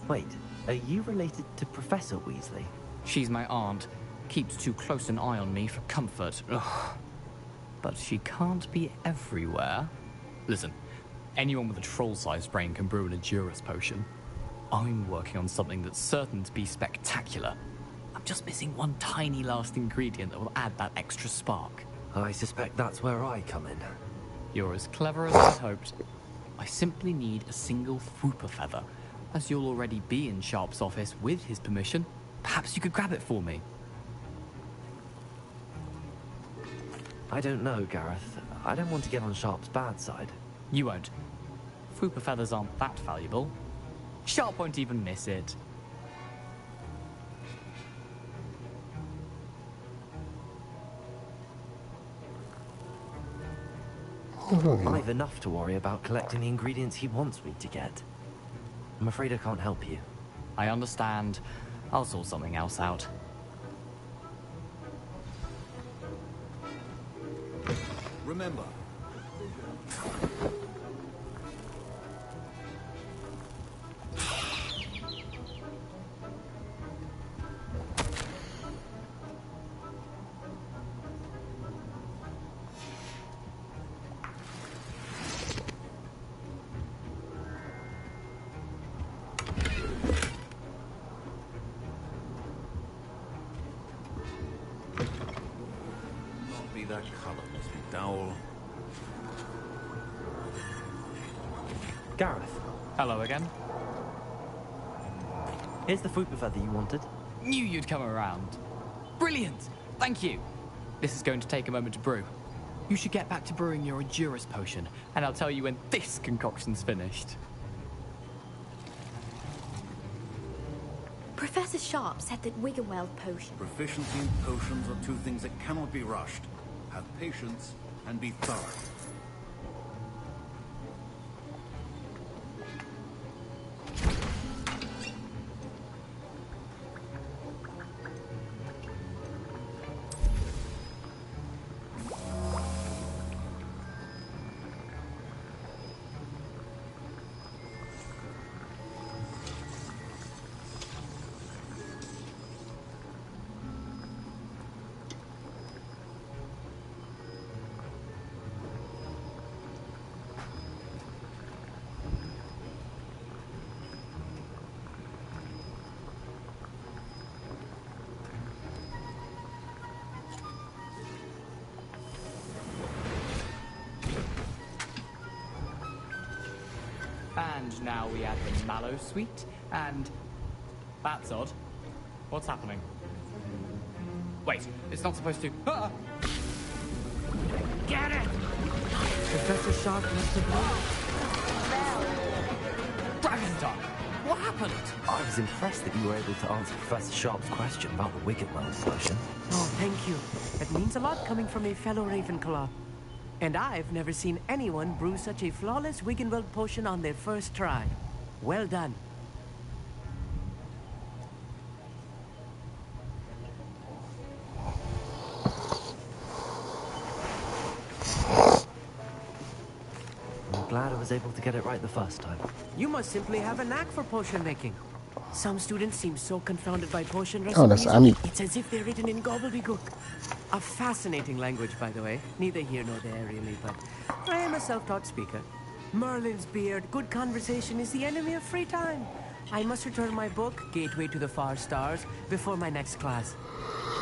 Wait, are you related to Professor Weasley? She's my aunt. Keeps too close an eye on me for comfort. Ugh. But she can't be everywhere. Listen, anyone with a troll-sized brain can brew an Edurus potion. I'm working on something that's certain to be spectacular. I'm just missing one tiny last ingredient that will add that extra spark. I suspect that's where I come in. You're as clever as I hoped. I simply need a single Fwooper feather. As you'll already be in Sharp's office with his permission, perhaps you could grab it for me. I don't know, Gareth. I don't want to get on Sharp's bad side. You won't. Fwooper feathers aren't that valuable. Sharp won't even miss it. I've enough to worry about collecting the ingredients he wants me to get. I'm afraid I can't help you. I understand. I'll sort something else out. Remember, not be that color, Miss McDowell. Gareth. Hello again. Here's the Fwooper feather you wanted. Knew you'd come around. Brilliant! Thank you. This is going to take a moment to brew. You should get back to brewing your Edurus potion, and I'll tell you when this concoction's finished. Professor Sharp said that Wiggenweld potion... Proficiency in potions are two things that cannot be rushed. Have patience and be thorough. And now we add the mallow sweet, and... That's odd. What's happening? Wait, it's not supposed to... Ah! Get it! Professor Sharp must have won. Dragon Dog! What happened? I was impressed that you were able to answer Professor Sharp's question about the Wiggenweld potion. Oh, thank you. That means a lot coming from a fellow Ravenclaw. And I've never seen anyone brew such a flawless Wiggenweld potion on their first try. Well done. able to get it right the first time. You must simply have a knack for potion making. Some students seem so confounded by potion Oh, that's recipes, Ami. it's as if they're written in gobbledygook. A fascinating language, by the way. Neither here nor there, really, but I am a self-taught speaker. Merlin's beard, good conversation is the enemy of free time. I must return my book, Gateway to the Far Stars, before my next class.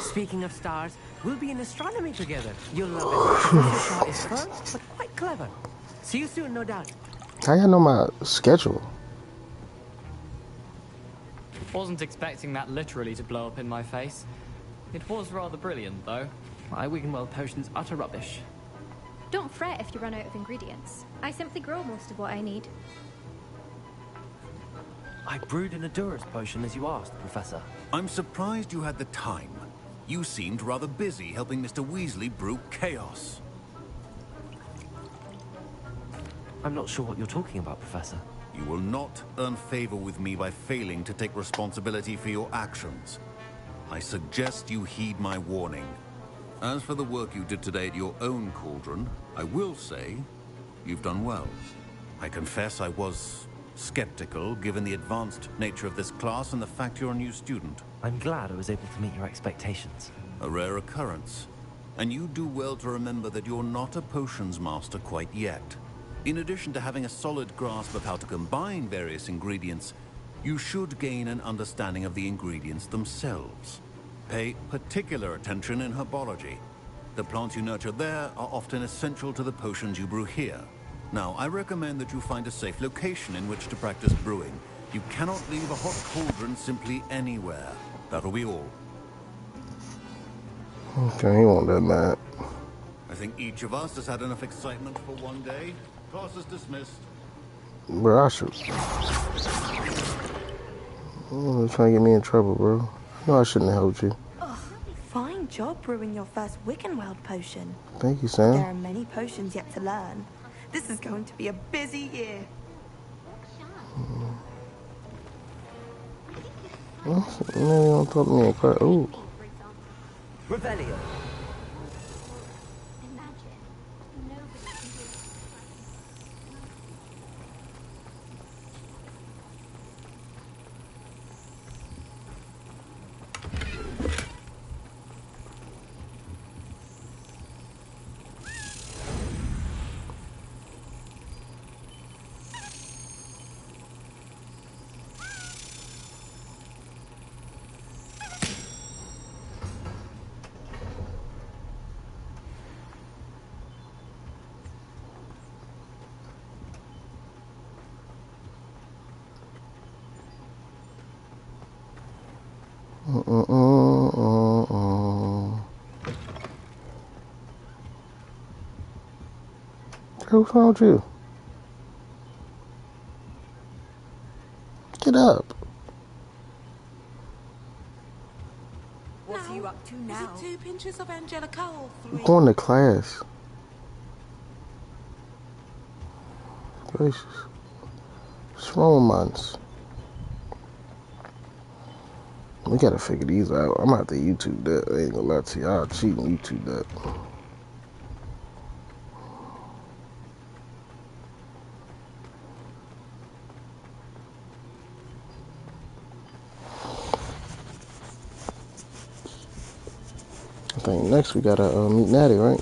Speaking of stars, we'll be in astronomy together. You'll love it. Professor Shaw is firm, but quite clever. See you soon, no doubt. How y'all know my schedule? Wasn't expecting that literally to blow up in my face. It was rather brilliant, though. My Wiggenweld potion's utter rubbish. Don't fret if you run out of ingredients. I simply grow most of what I need. I brewed an Adura's potion as you asked, Professor. I'm surprised you had the time. You seemed rather busy helping Mr. Weasley brew chaos. I'm not sure what you're talking about, Professor. You will not earn favor with me by failing to take responsibility for your actions. I suggest you heed my warning. As for the work you did today at your own cauldron, I will say you've done well. I confess I was skeptical given the advanced nature of this class and the fact you're a new student. I'm glad I was able to meet your expectations. A rare occurrence. And you do well to remember that you're not a potions master quite yet. In addition to having a solid grasp of how to combine various ingredients, you should gain an understanding of the ingredients themselves. Pay particular attention in herbology. The plants you nurture there are often essential to the potions you brew here. Now, I recommend that you find a safe location in which to practice brewing. You cannot leave a hot cauldron simply anywhere. That'll be all. Okay, he won't that mad. I think each of us has had enough excitement for one day. Class is dismissed. Bro, I should. Oh, trying to get me in trouble, bro. No, I shouldn't have helped you. Fine job brewing your first Wiggenweld potion. Thank you, Sam. There are many potions yet to learn. This is going to be a busy year. You don't talk to me in crap. Ooh. Revelio. What's wrong with you? Get up. What are you up to now? Is it 2 pinches of Angelica or 3? I'm going to class. Gracious. What's wrong with mine? We gotta figure these out. I'm gonna have to YouTube that. I ain't gonna lie to you. I'll cheat and YouTube that. I think next we gotta meet Natty, right?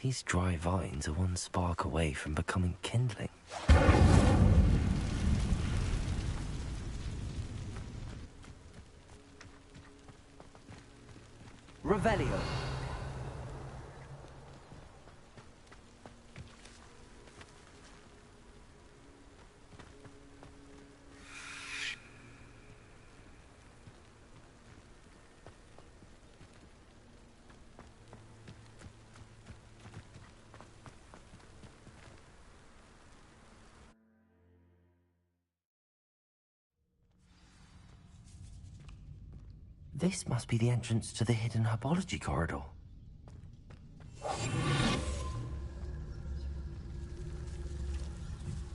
These dry vines are one spark away from becoming kindling. Revelio. This must be the entrance to the hidden herbology corridor.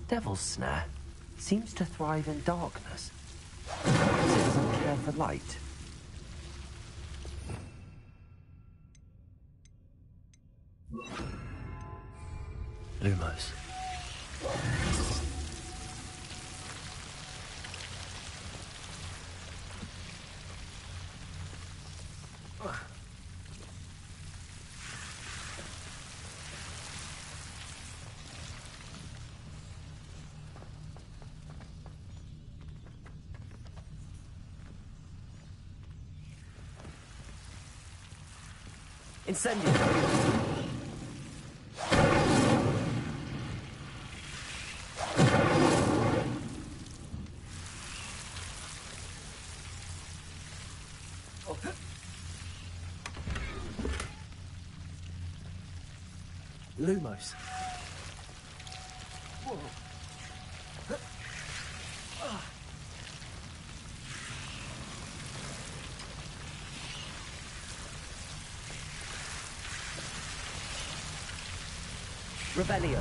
Devil's Snare seems to thrive in darkness. Perhaps it doesn't care for light. Lumos. Incendio. Lumos. Revelio.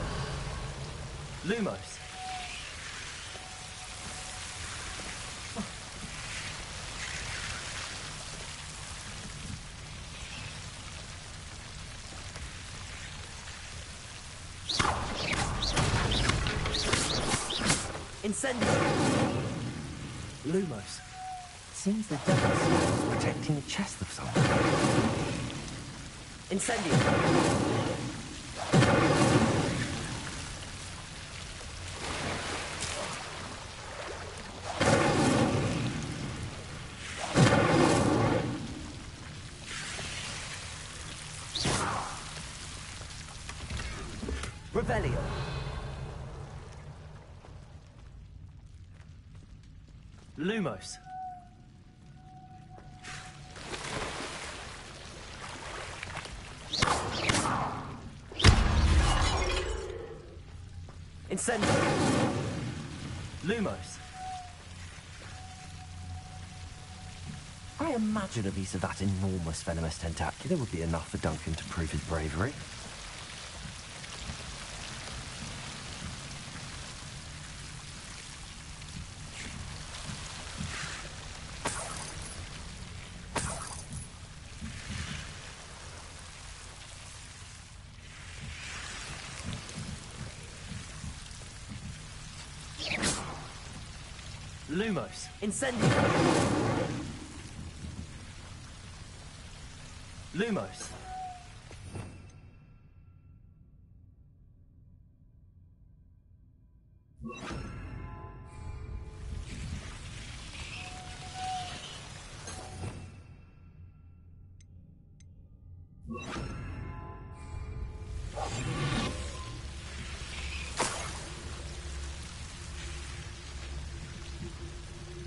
Lumos. Incendio. Lumos. Seems the devil's snare is protecting the chest of someone. Incendio. Revelio. Lumos. Incendio. Lumos. I imagine a piece of that enormous venomous tentacular would be enough for Duncan to prove his bravery. Lumos. Incendio. Lumos.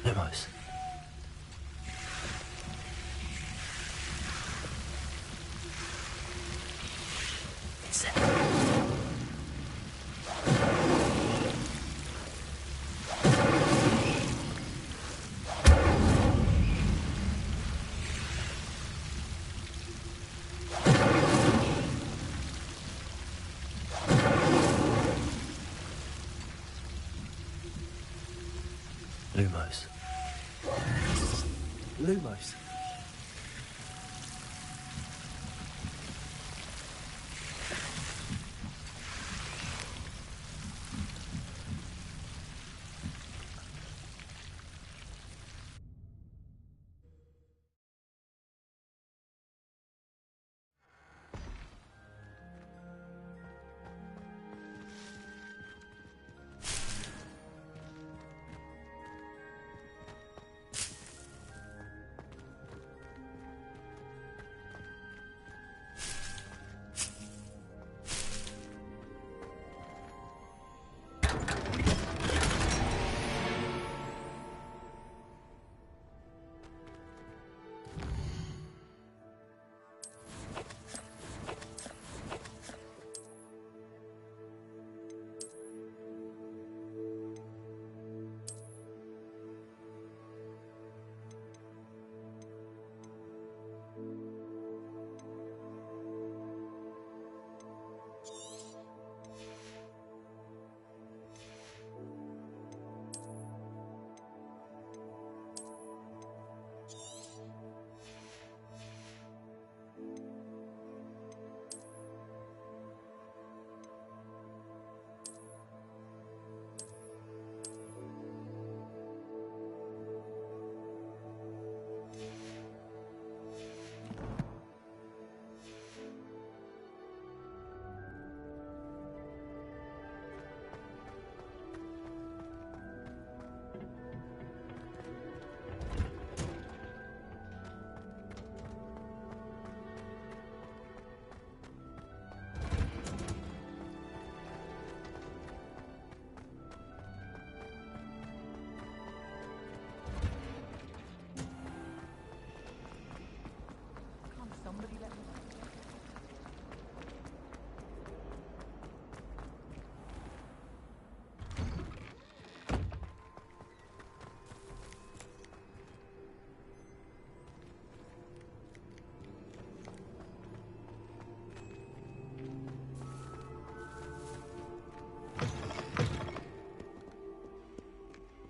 Lumos. Lumos. Lumos.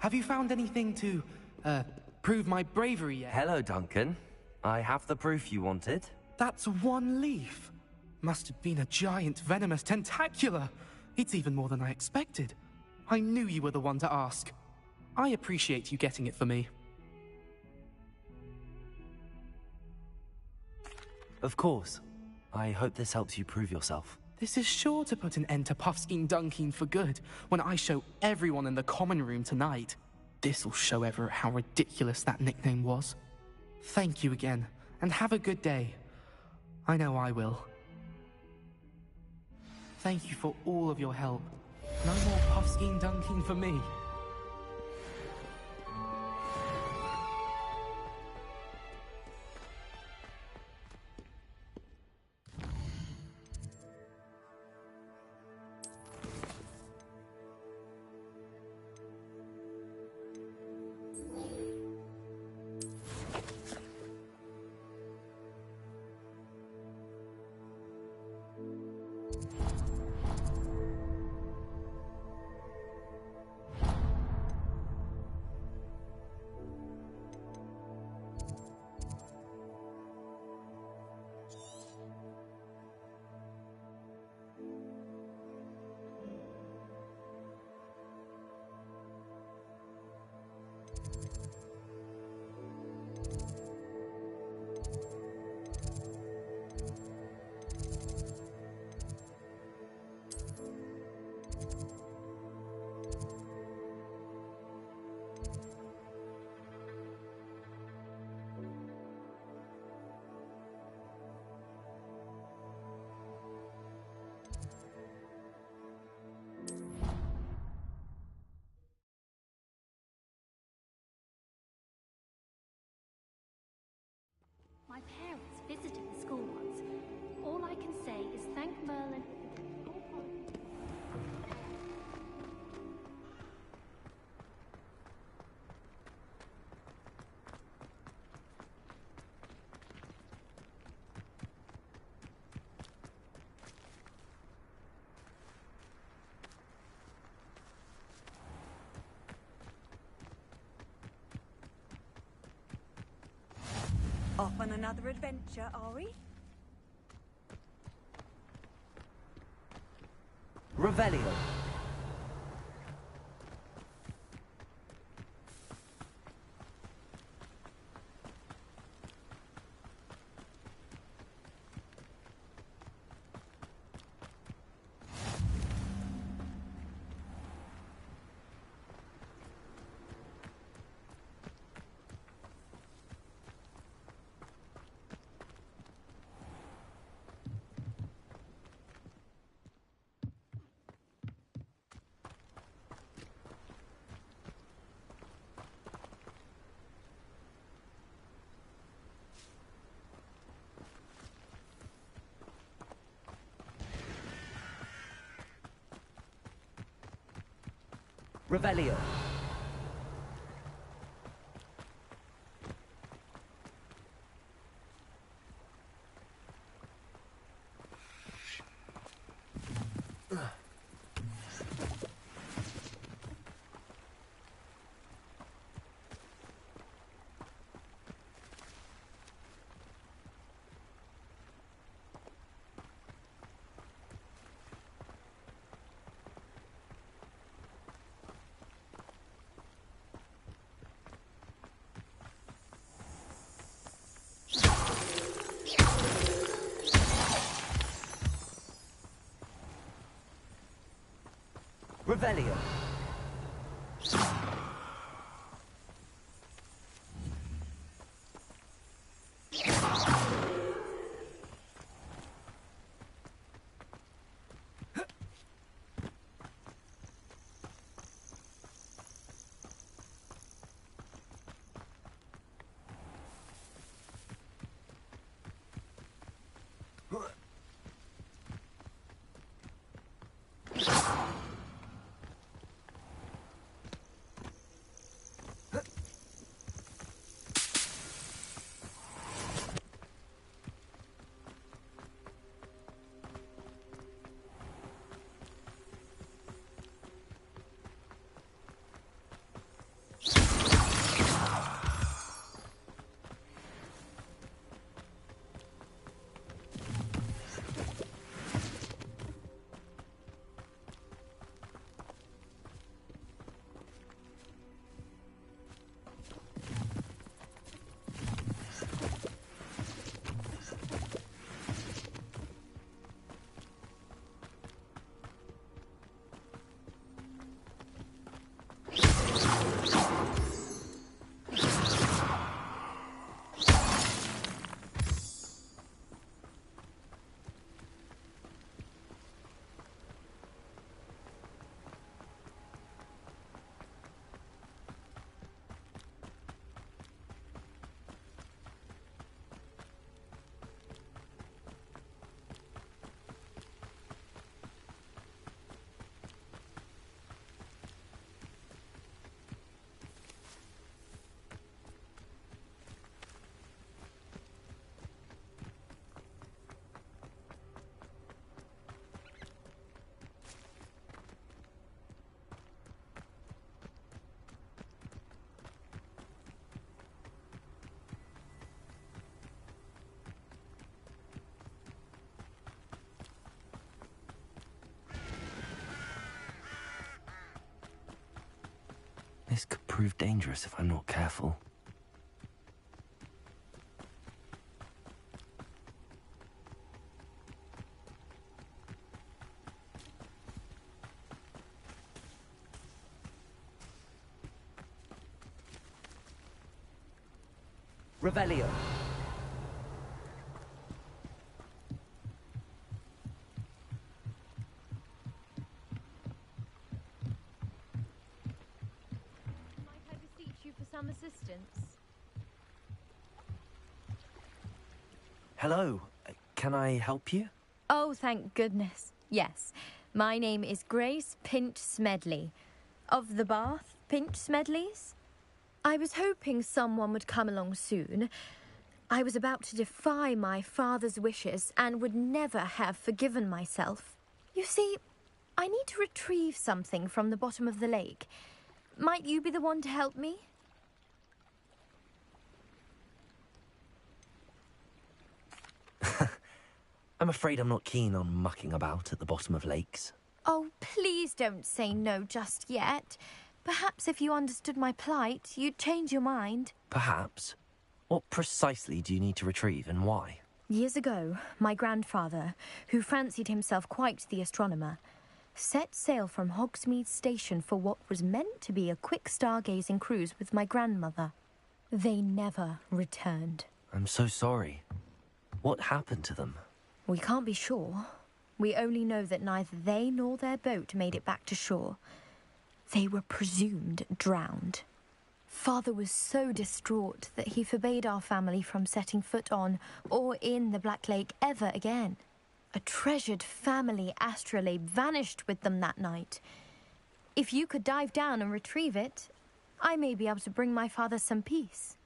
Have you found anything to, prove my bravery yet? Hello, Duncan. I have the proof you wanted. That's one leaf. Must have been a giant venomous tentacula. It's even more than I expected. I knew you were the one to ask. I appreciate you getting it for me. Of course. I hope this helps you prove yourself. This is sure to put an end to Puffskein Dunkeen for good when I show everyone in the common room tonight. This'll show Everett how ridiculous that nickname was. Thank you again, and have a good day. I know I will. Thank you for all of your help. No more Puffskein Dunkeen for me. My parents visited the school once. All I can say is thank Merlin. Off on another adventure, are we? Revelio. Revelio. Revelio. This could prove dangerous if I'm not careful. Revelio. Might I beseech you for some assistance? Hello. Can I help you? Oh, thank goodness. Yes. My name is Grace Pinch Smedley. Of the Bath Pinch Smedleys? I was hoping someone would come along soon. I was about to defy my father's wishes and would never have forgiven myself. You see, I need to retrieve something from the bottom of the lake. Might you be the one to help me? I'm afraid I'm not keen on mucking about at the bottom of lakes. Oh, please don't say no just yet. Perhaps if you understood my plight, you'd change your mind. Perhaps. What precisely do you need to retrieve and why? Years ago, my grandfather, who fancied himself quite the astronomer, set sail from Hogsmeade Station for what was meant to be a quick stargazing cruise with my grandmother. They never returned. I'm so sorry. What happened to them? We can't be sure. We only know that neither they nor their boat made it back to shore. They were presumed drowned. Father was so distraught that he forbade our family from setting foot on or in the Black Lake ever again. A treasured family astrolabe vanished with them that night. If you could dive down and retrieve it, I may be able to bring my father some peace.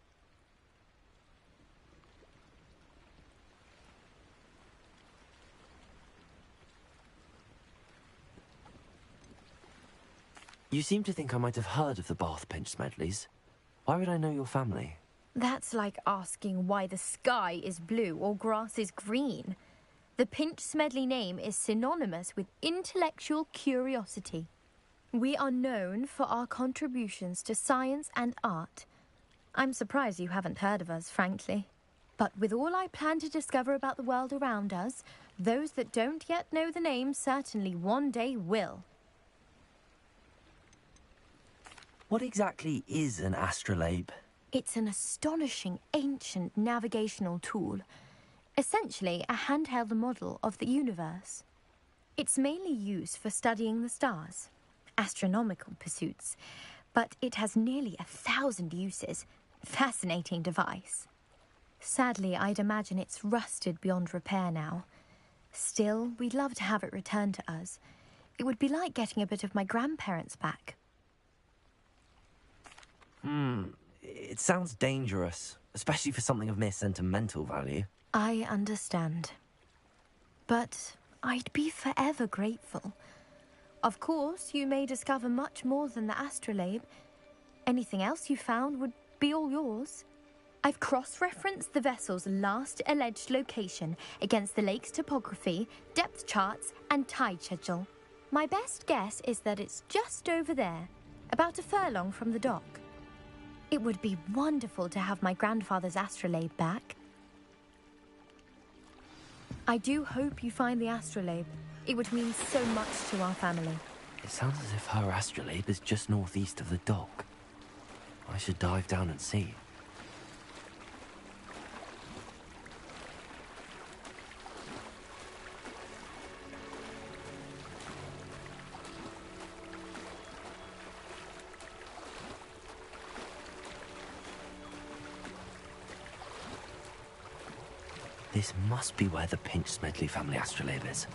You seem to think I might have heard of the Bath Pinch Smedleys. Why would I know your family? That's like asking why the sky is blue or grass is green. The Pinch Smedley name is synonymous with intellectual curiosity. We are known for our contributions to science and art. I'm surprised you haven't heard of us, frankly. But with all I plan to discover about the world around us, those that don't yet know the name certainly one day will. What exactly is an astrolabe? It's an astonishing ancient navigational tool. Essentially a handheld model of the universe. It's mainly used for studying the stars, astronomical pursuits, but it has nearly 1,000 uses. Fascinating device. Sadly, I'd imagine it's rusted beyond repair now. Still, we'd love to have it returned to us. It would be like getting a bit of my grandparents back. It sounds dangerous, especially for something of mere sentimental value. I understand. But I'd be forever grateful. Of course, you may discover much more than the astrolabe. Anything else you found would be all yours. I've cross-referenced the vessel's last alleged location against the lake's topography, depth charts, and tide schedule. My best guess is that it's just over there, about a furlong from the dock. It would be wonderful to have my grandfather's astrolabe back. I do hope you find the astrolabe. It would mean so much to our family. It sounds as if her astrolabe is just northeast of the dock. I should dive down and see. This must be where the Pinch Smedley family astrolabe is.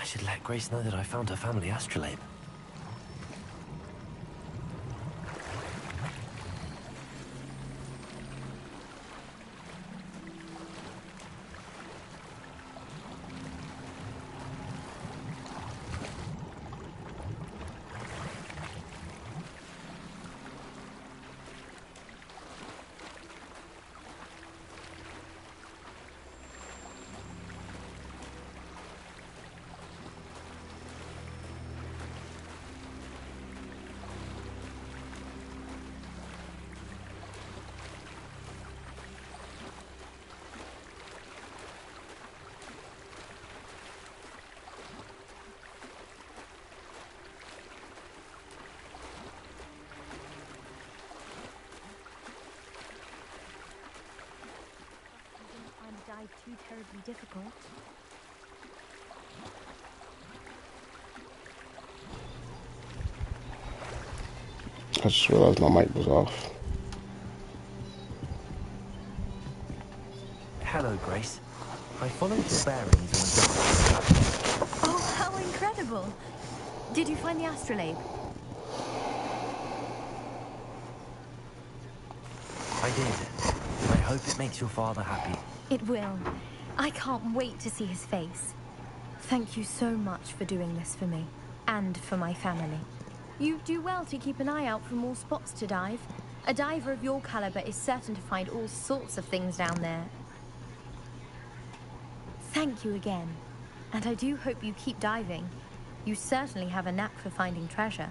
I should let Grace know that I found her family astrolabe. Dive too terribly difficult. I just realized my mic was off. Hello, Grace. I followed your bearings in the dark. Oh, how incredible! Did you find the astrolabe? I did. I hope it makes your father happy. It will. I can't wait to see his face. Thank you so much for doing this for me, and for my family. You do well to keep an eye out for more spots to dive. A diver of your caliber is certain to find all sorts of things down there. Thank you again, and I do hope you keep diving. You certainly have a knack for finding treasure.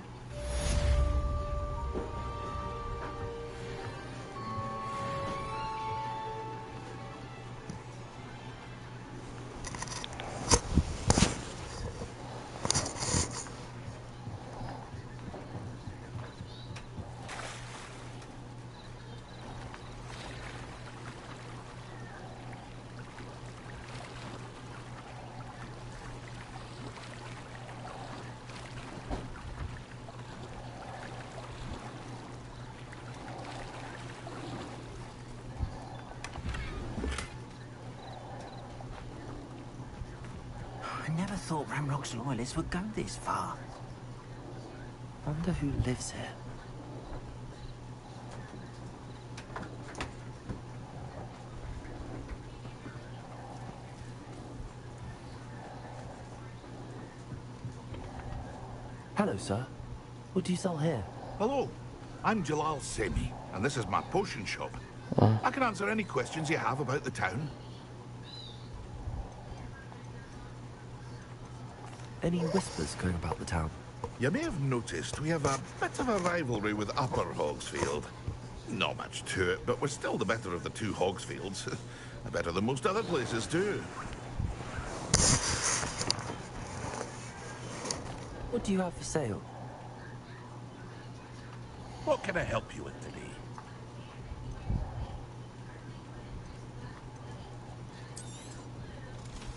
I never thought Ramrock's loyalists would go this far. Wonder who lives here. Hello, sir. What do you sell here? Hello, I'm Jalal Semi, and this is my potion shop. I can answer any questions you have about the town. Any whispers going about the town? You may have noticed we have a bit of a rivalry with Upper Hogsfield. Not much to it, but we're still the better of the two Hogsfields. Better than most other places, too. What do you have for sale? What can I help you with today?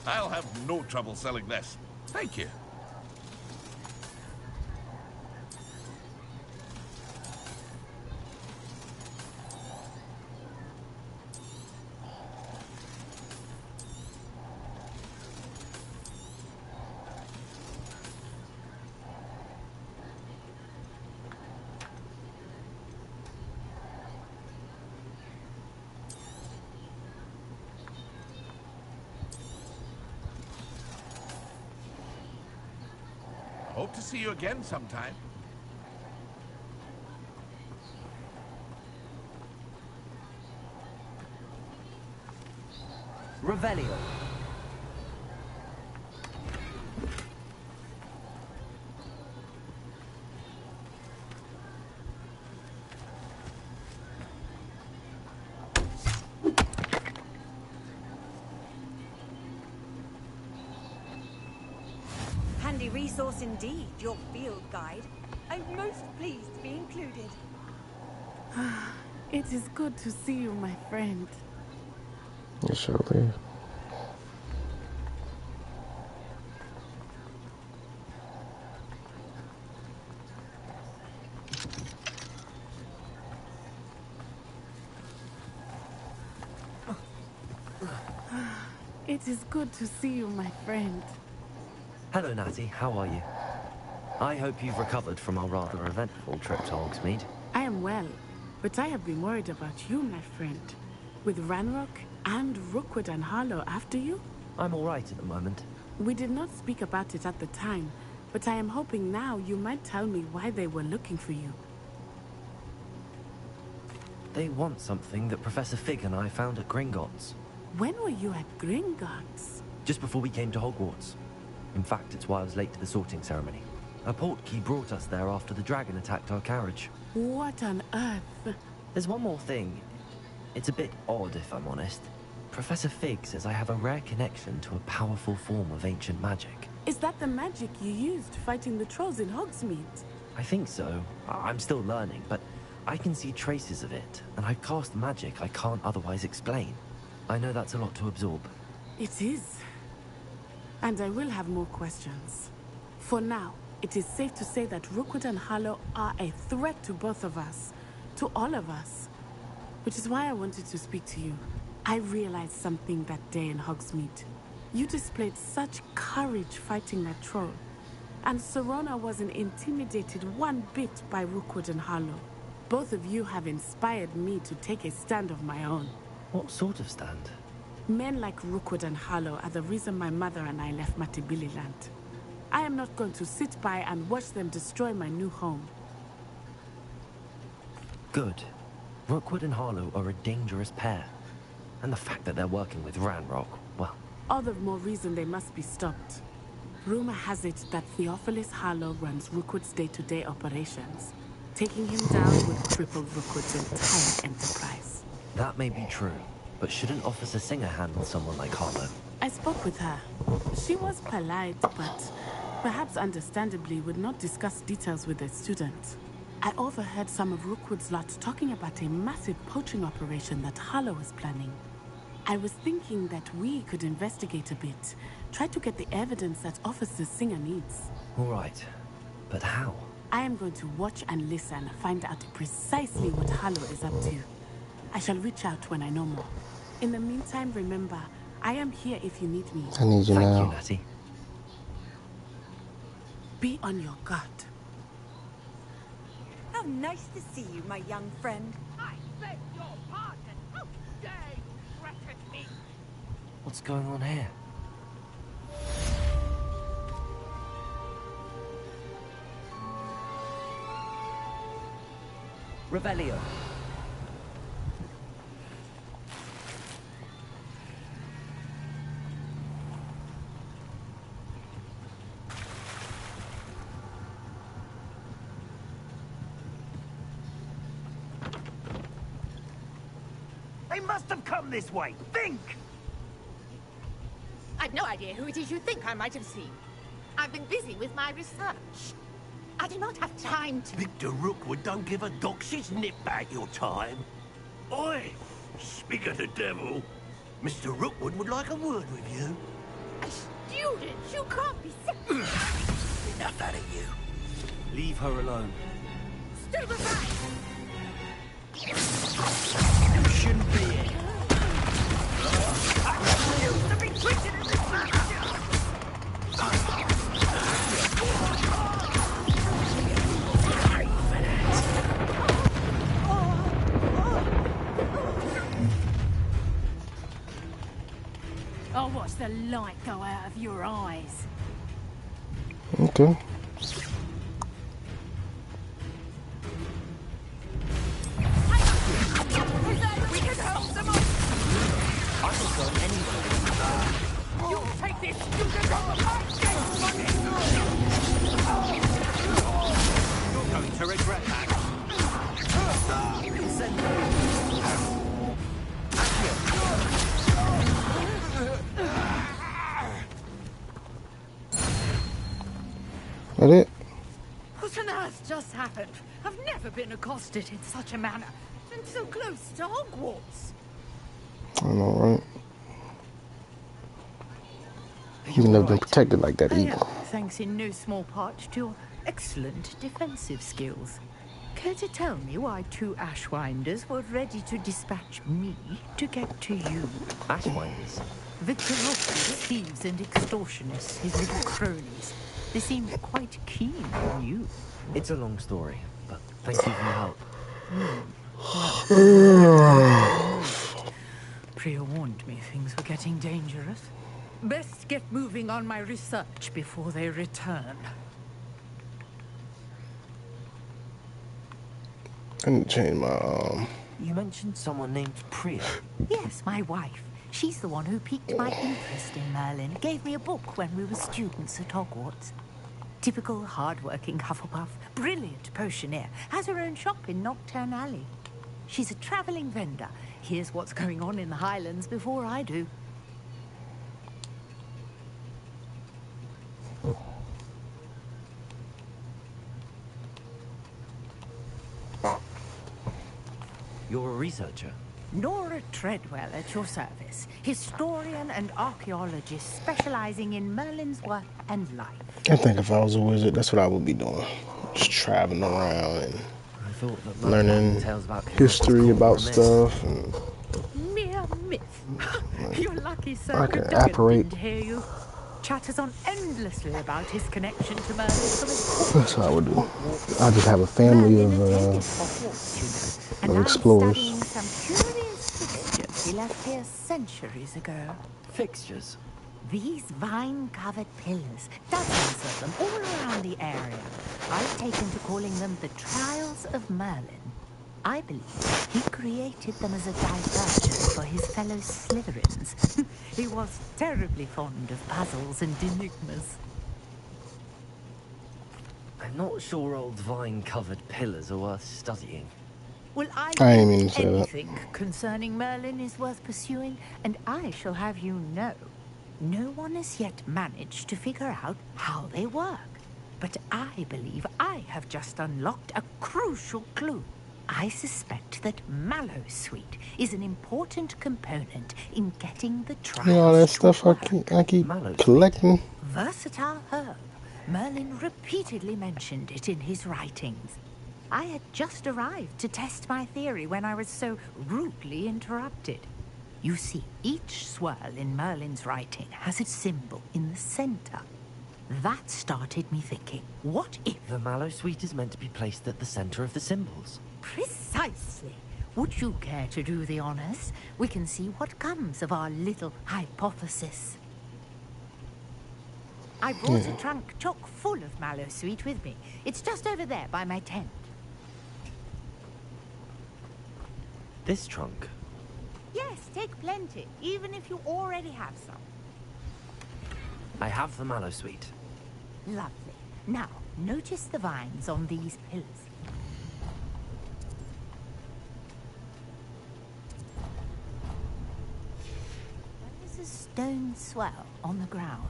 I'll have no trouble selling this. Thank you. Hope to see you again sometime. Revelio. Handy resource indeed, your field guide. I'm most pleased to be included. It is good to see you, my friend. Yes, surely. It is good to see you, my friend. Hello, Natty. How are you? I hope you've recovered from our rather eventful trip to Hogsmeade. I am well, but I have been worried about you, my friend. With Ranrock and Rookwood and Harlow after you? I'm all right at the moment. We did not speak about it at the time, but I am hoping now you might tell me why they were looking for you. They want something that Professor Fig and I found at Gringotts. When were you at Gringotts? Just before we came to Hogwarts. In fact, it's why I was late to the sorting ceremony. A portkey brought us there after the dragon attacked our carriage. What on earth? There's one more thing. It's a bit odd, if I'm honest. Professor Fig says I have a rare connection to a powerful form of ancient magic. Is that the magic you used fighting the trolls in Hogsmeade? I think so. I'm still learning, but I can see traces of it, and I've cast magic I can't otherwise explain. I know that's a lot to absorb. It is. And I will have more questions. For now, it is safe to say that Rookwood and Harlow are a threat to both of us. To all of us. Which is why I wanted to speak to you. I realized something that day in Hogsmeade. You displayed such courage fighting that troll. And Serona wasn't intimidated one bit by Rookwood and Harlow. Both of you have inspired me to take a stand of my own. What sort of stand? Men like Rookwood and Harlow are the reason my mother and I left Matibili land. I am not going to sit by and watch them destroy my new home. Good. Rookwood and Harlow are a dangerous pair. And the fact that they're working with Ranrock, well... All the more reason they must be stopped. Rumor has it that Theophilus Harlow runs Rookwood's day-to-day operations. Taking him down would cripple Rookwood's entire enterprise. That may be true, but shouldn't Officer Singer handle someone like Harlow? I spoke with her. She was polite, but perhaps understandably would not discuss details with a student. I overheard some of Rookwood's lot talking about a massive poaching operation that Harlow was planning. I was thinking that we could investigate a bit, try to get the evidence that Officer Singer needs. All right, but how? I am going to watch and listen, find out precisely what Harlow is up to. I shall reach out when I know more. In the meantime, remember, I am here if you need me. I need you now. Thank you, Natty. Be on your guard. How nice to see you, my young friend. I beg your pardon. How dare you threaten me? What's going on here? Revelio. They must have come this way. Think! I've no idea who it is you think I might have seen. I've been busy with my research. I do not have time to... Victor Rookwood don't give a doxy's nip back your time. Oi! Speak of the devil. Mr. Rookwood would like a word with you. A student? You can't be... Enough out of you. Leave her alone. Stand aside! You shouldn't be here. I refuse to be treated in this fashion! I'll watch the light go out of your eyes. Okay. We can help them all. I will go anywhere. You take this student off of my desk, You're going to regret that. That it? What on earth just happened? I've never been accosted in such a manner. And so close to Hogwarts. I know, right? You've never been protected like that either. Thanks in no small part to your excellent defensive skills. Care to tell me why two Ashwinders were ready to dispatch me to get to you? Ashwinders? Victor Rookwood's thieves and extortionists, his little cronies. They seem quite keen on you. It's a long story, but thank you for your help. Priya warned me things were getting dangerous. Best get moving on my research before they return. I need to change my You mentioned someone named Priya. Yes, my wife. She's the one who piqued my interest in Merlin. Gave me a book when we were students at Hogwarts. Typical hard-working Hufflepuff, brilliant potioneer, has her own shop in Nocturne Alley. She's a travelling vendor. Hears what's going on in the Highlands before I do. You're a researcher? Nora Treadwell at your service. Historian and archaeologist specializing in Merlin's work and life. I think if I was a wizard, that's what I would be doing. Just traveling around and learning history about stuff. And Mere myth. You're lucky, sir. I can Doggett apparate. didn't hear you. Chatters on endlessly about his connection to Merlin from his That's what I would do. I just have a family of explorers. studying some curious fixtures he left here centuries ago. Fixtures? These vine-covered pillars, dozens of them all around the area. I've taken to calling them the Trials of Merlin. I believe he created them as a diversion for his fellow Slytherins. He was terribly fond of puzzles and enigmas. I'm not sure old vine-covered pillars are worth studying. Well, I ain't mean to say that. anything concerning Merlin is worth pursuing, and I shall have you know, no one has yet managed to figure out how they work. But I believe I have just unlocked a crucial clue. I suspect that Mallowsweet is an important component in getting the trials You know, all that to stuff work. I keep collecting. Versatile herb. Merlin repeatedly mentioned it in his writings. I had just arrived to test my theory when I was so rudely interrupted. You see, each swirl in Merlin's writing has a symbol in the center. That started me thinking, what if... The Mallowsweet is meant to be placed at the center of the symbols. Precisely. Would you care to do the honors? We can see what comes of our little hypothesis. I brought a trunk chock full of Mallowsweet with me. It's just over there by my tent. This trunk? Yes, take plenty, even if you already have some. I have the Mallowsweet. Lovely. Now, notice the vines on these pillars. There is a stone swell on the ground.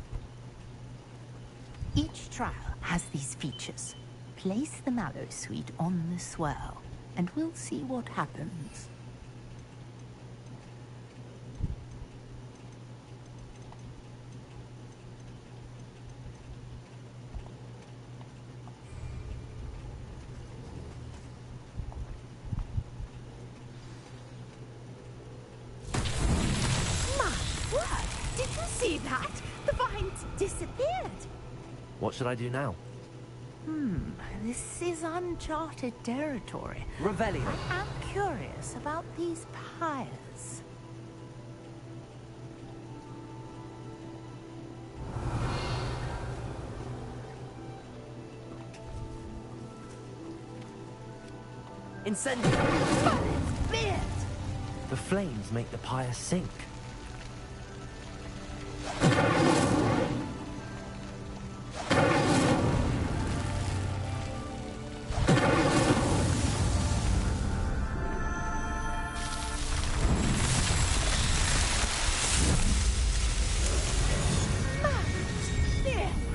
Each trial has these features. Place the Mallowsweet on the swell, and we'll see what happens. Did you see that? The vines disappeared. What should I do now? This is uncharted territory. Revelio. I am curious about these pyres. Incendio! Merlin's beard! The flames make the pyre sink.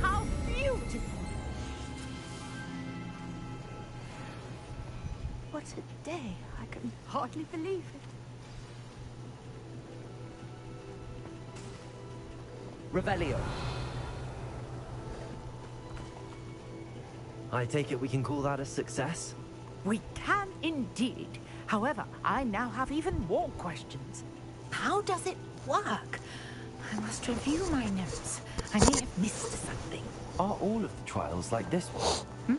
How beautiful! What a day. I can hardly believe it. Revelio. I take it we can call that a success? We can indeed. However, I now have even more questions. How does it work? I must review my notes. I may have missed something. Are all of the trials like this one?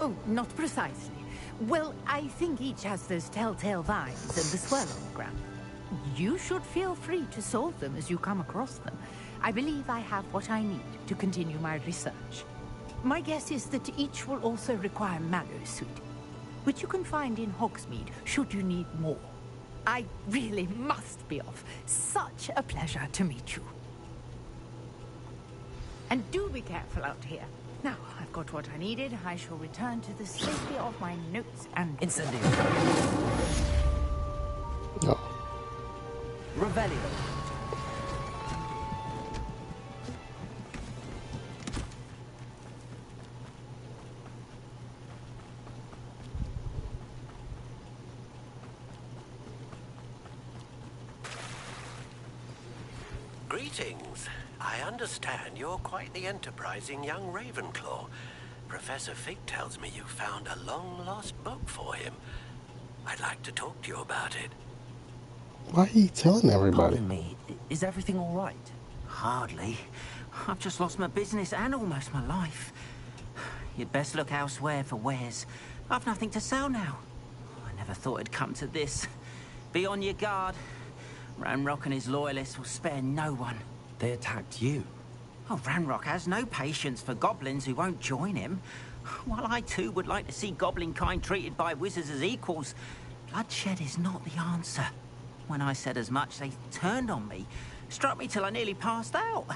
Oh, not precisely. Well, I think each has those telltale vines and the swirl hologram. You should feel free to solve them as you come across them. I believe I have what I need to continue my research. My guess is that each will also require mallow suit, which you can find in Hogsmeade should you need more. I really must be off. Such a pleasure to meet you. And do be careful out here. Now, I've got what I needed. I shall return to the safety of my notes and... Incendio. No. Revelio. Greetings. I understand you're quite the enterprising young Ravenclaw. Professor Fig tells me you found a long-lost book for him. I'd like to talk to you about it. Why are you telling everybody? Pardon me, is everything all right? Hardly. I've just lost my business and almost my life. You'd best look elsewhere for wares. I've nothing to sell now. I never thought it'd come to this. Be on your guard. Ranrock and his loyalists will spare no one. They attacked you? Oh, Ranrock has no patience for goblins who won't join him. While I too would like to see goblin kind treated by wizards as equals, bloodshed is not the answer. When I said as much, they turned on me, struck me till I nearly passed out.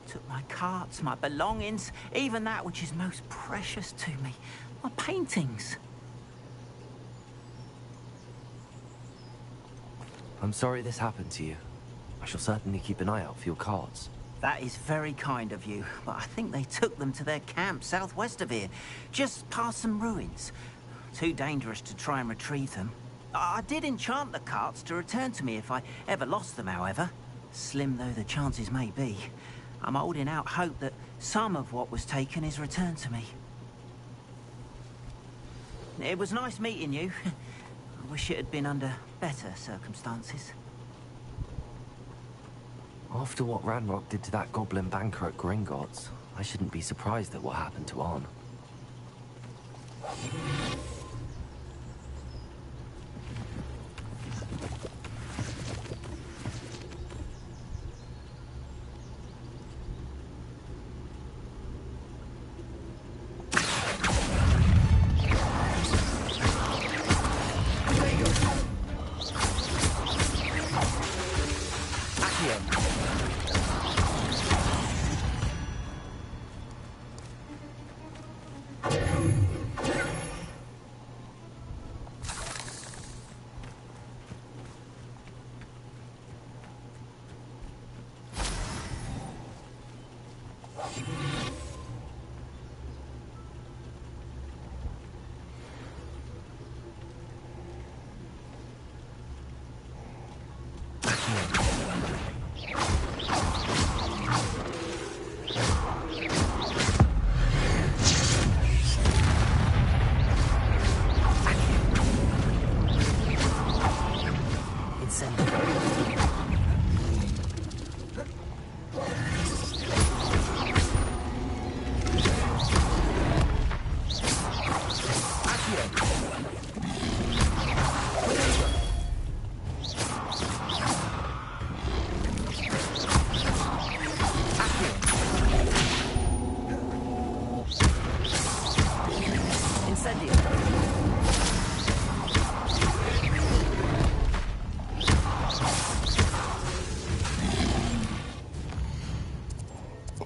Took my carts, my belongings, even that which is most precious to me, my paintings. I'm sorry this happened to you. I shall certainly keep an eye out for your cards. That is very kind of you, but I think they took them to their camp southwest of here, just past some ruins. Too dangerous to try and retrieve them. I did enchant the carts to return to me if I ever lost them, however. Slim though the chances may be, I'm holding out hope that some of what was taken is returned to me. It was nice meeting you. I wish it had been under better circumstances. After what Ranrock did to that goblin banker at Gringotts, I shouldn't be surprised at what happened to Arn.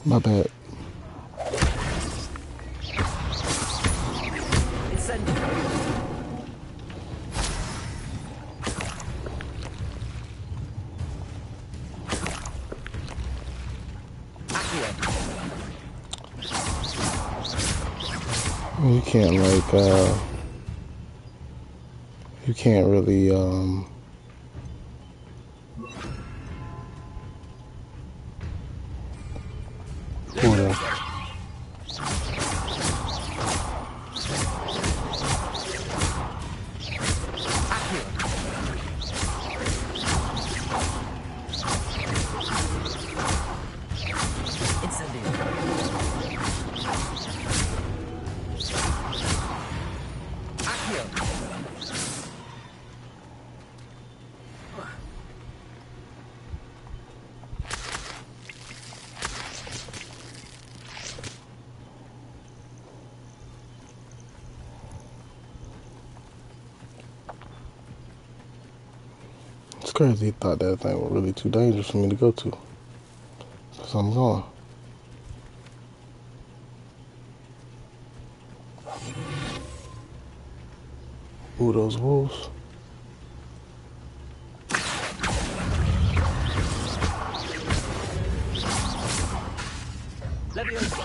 My bad. You can't like you can't really crazy. He thought that thing was really too dangerous for me to go to. So I'm going. Ooh, those wolves. Leviosa.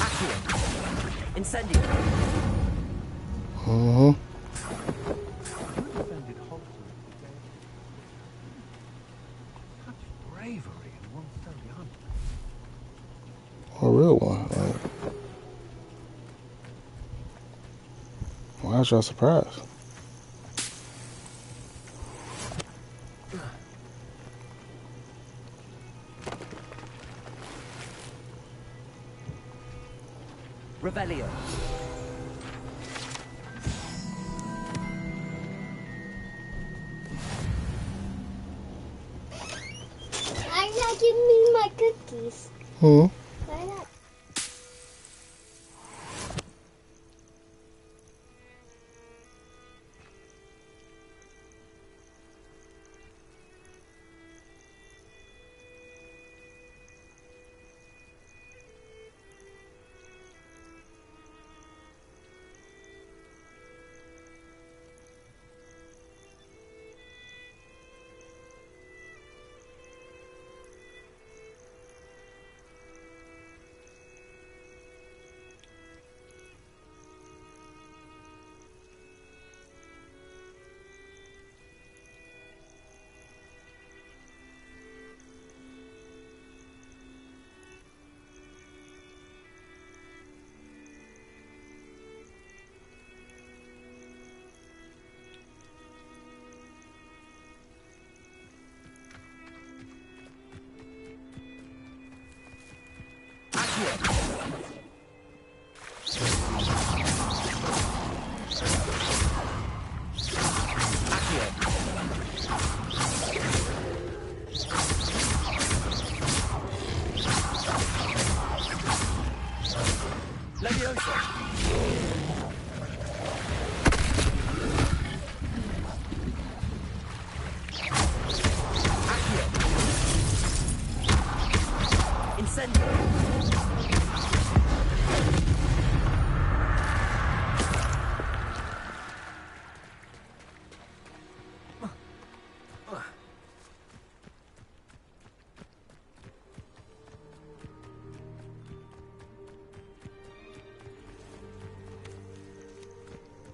Accio. Incendio. Mm-hmm. Bravery in one so young. A real one. Like, why is y'all surprised? Revelio. Why not give me my cookies? Hmm. Why not?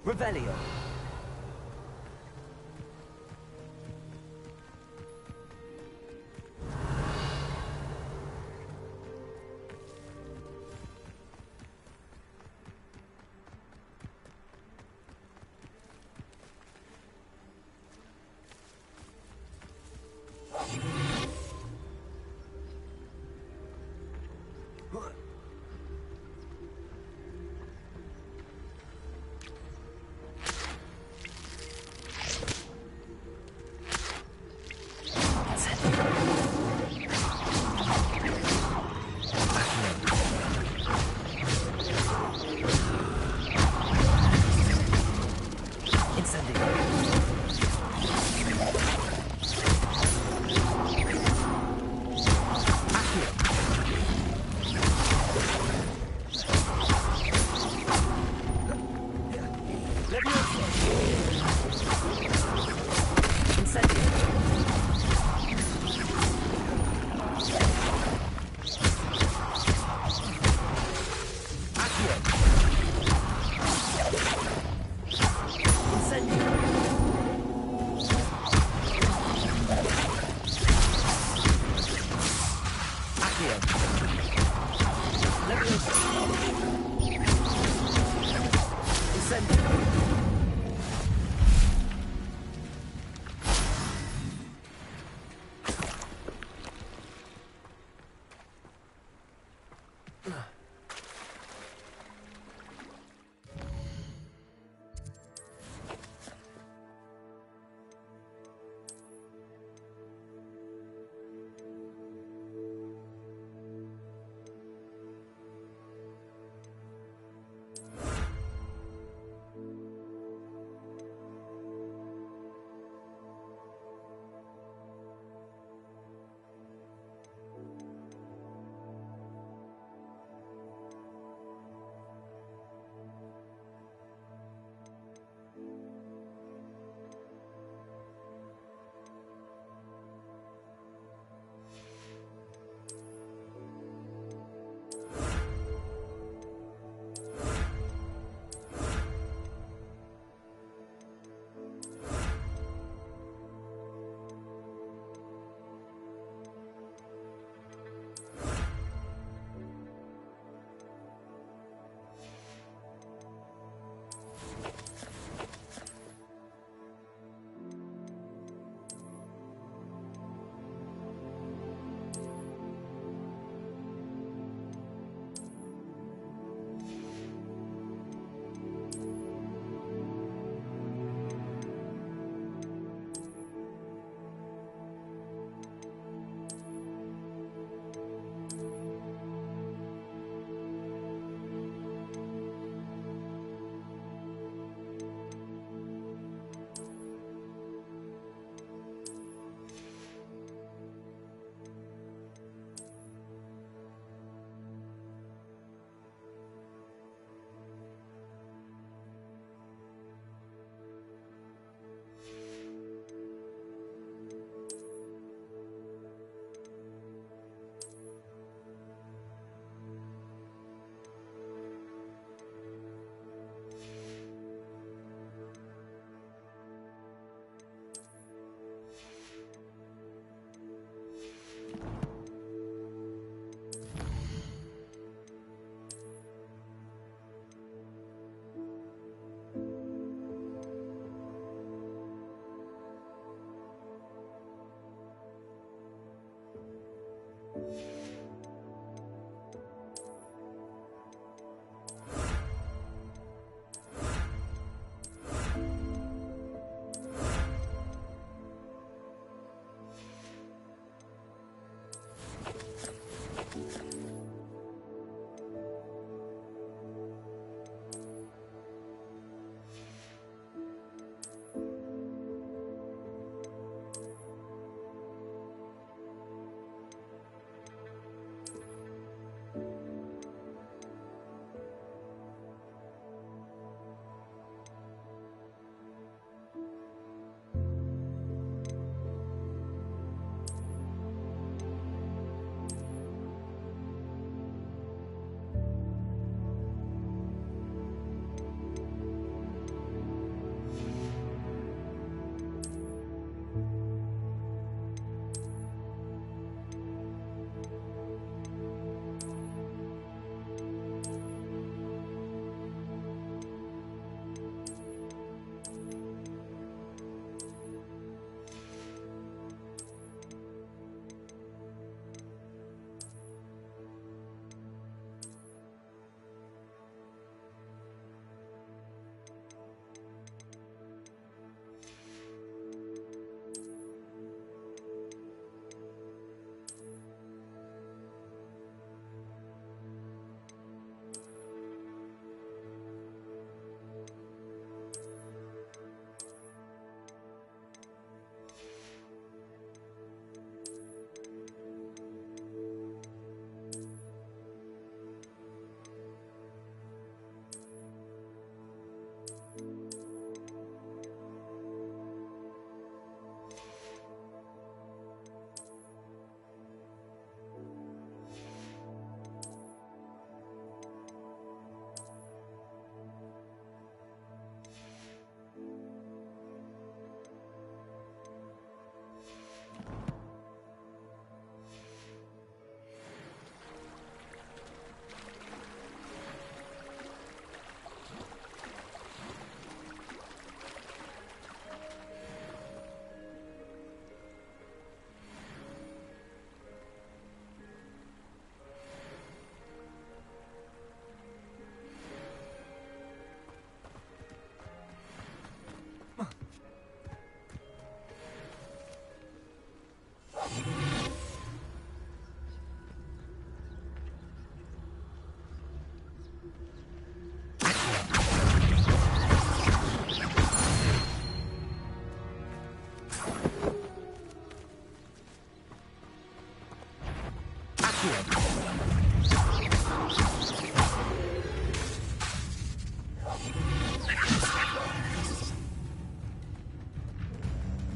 Revelio.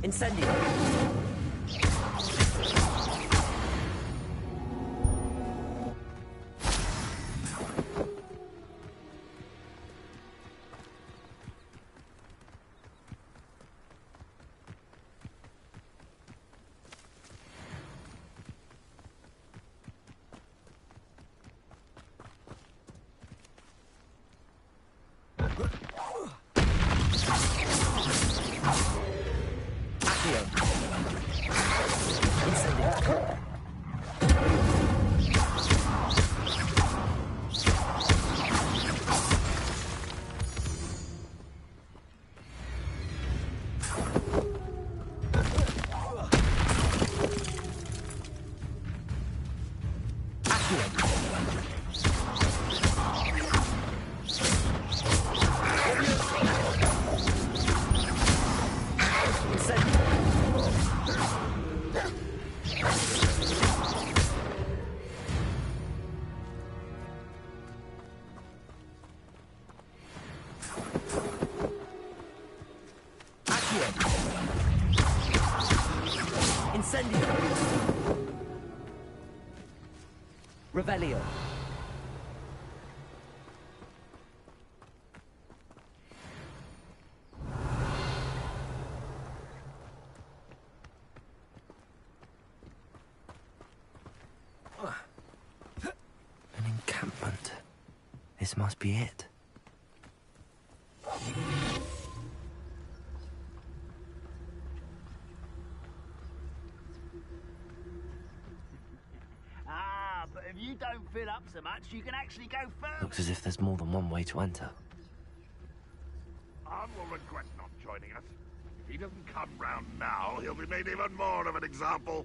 Incendio! Incendio! Revelio! An encampment. This must be it. you don't fill up so much, you can actually go further. Looks as if there's more than one way to enter. Arn will regret not joining us. If he doesn't come round now, he'll be made even more of an example.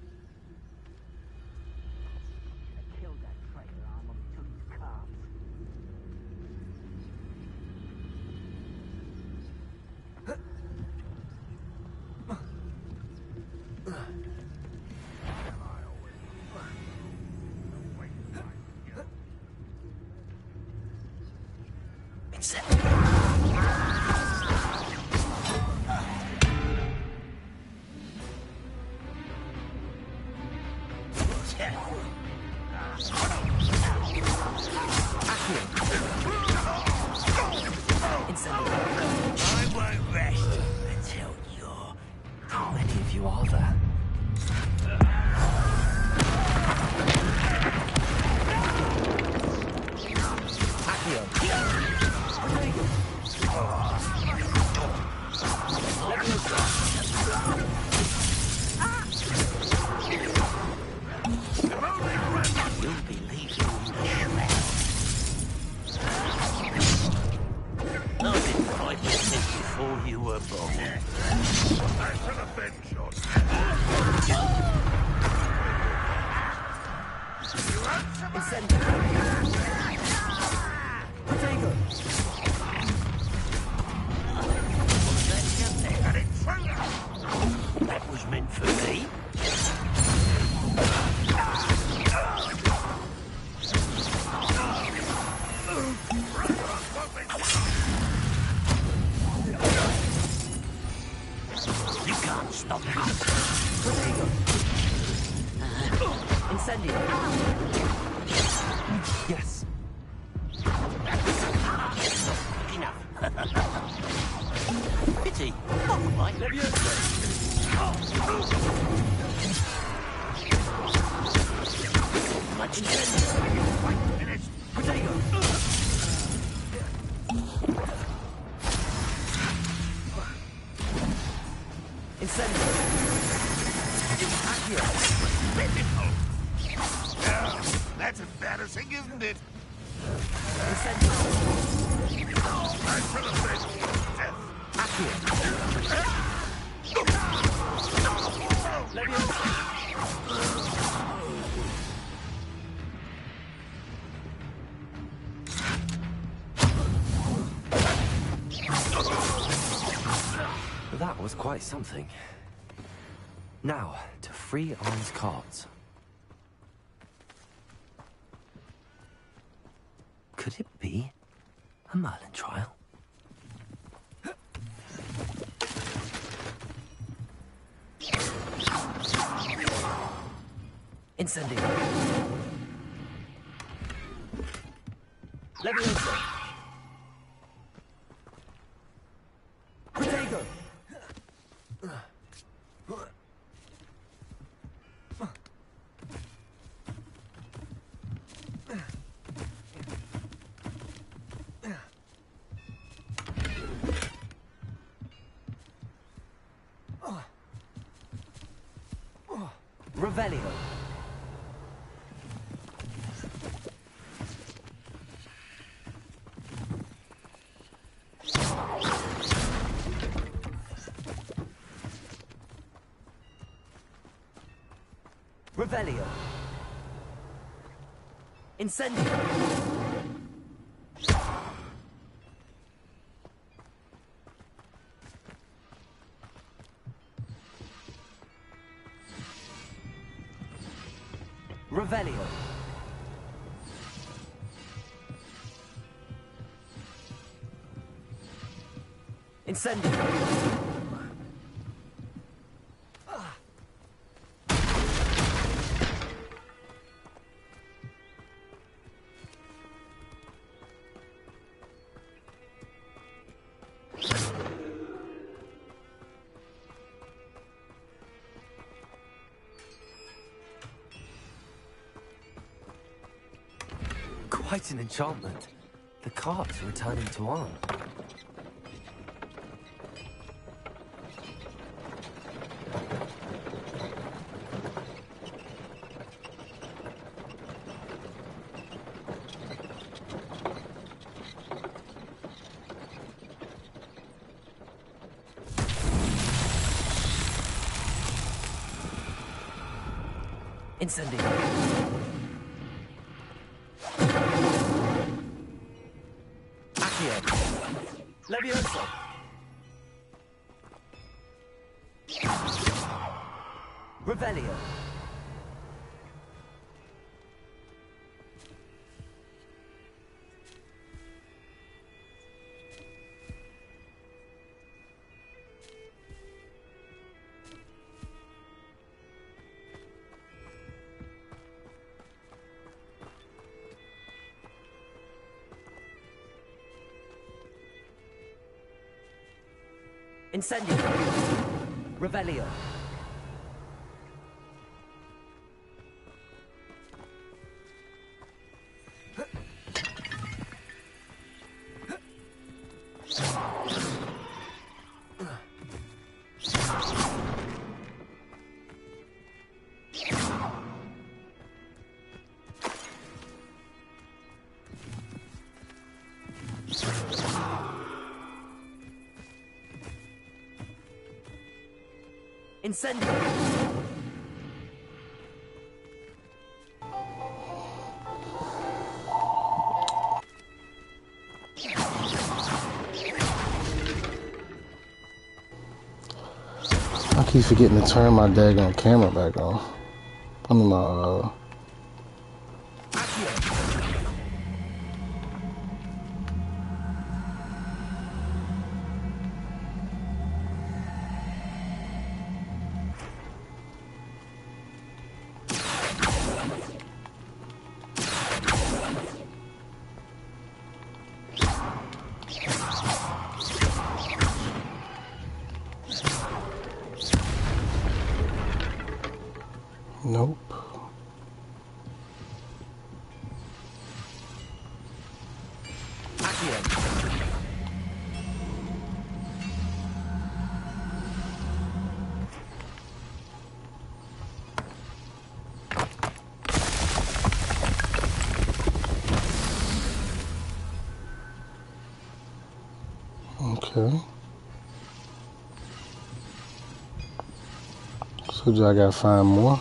Kill that traitor, Arn, when we took his cards. I won't rest until you're... How many of you are there? You'll be leaving in the shroud. I didn't find you since before you were born. Back to the bench, shot. That was meant for me. You can't stop us. Incendio. Yes. Enough. Pity. Not quite. Much incendio. Finished. Potato. Incendio. Pitiful. That's embarrassing, isn't it? Incendio. Back to the bench. That was quite something. Now, to free Arn's cards. Could it be a Merlin trial? Incendio. Leviosa. Potato. Revelio. Revelio. Incendio. Revelio. Incendio. Quite an enchantment. The cards are returning to Arn. Incendio. Accio. Levioso. Revelio. Incendio. Revelio. Incendio. I keep forgetting to turn my daggone camera back on. I mean my nope. Okay. So I gotta find more.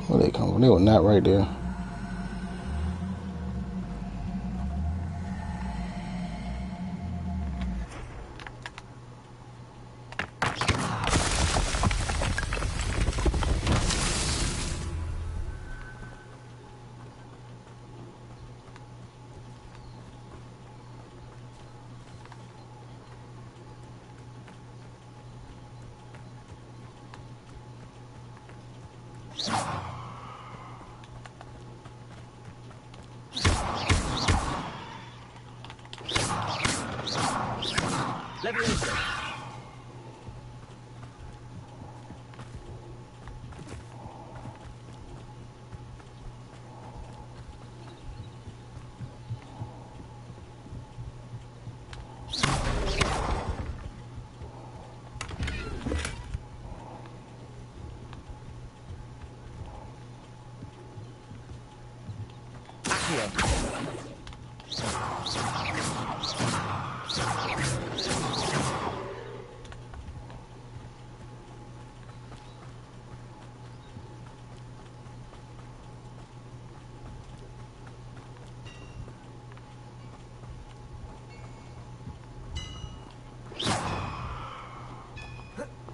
Where they come from? They were not right there.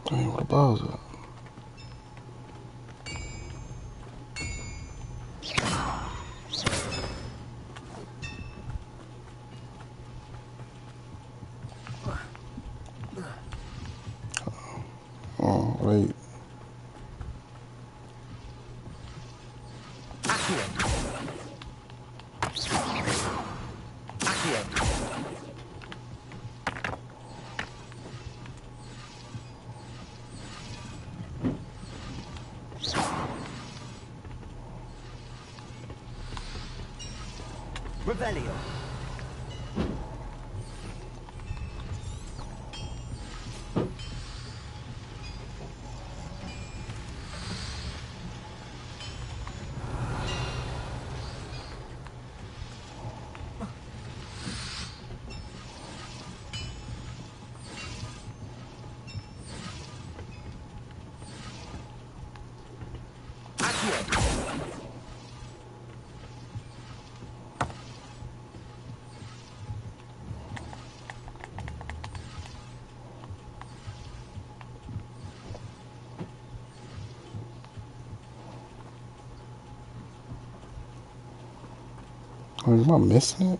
Dang, where the balls at? Oh, wait. Revelio. Oh, am I missing it?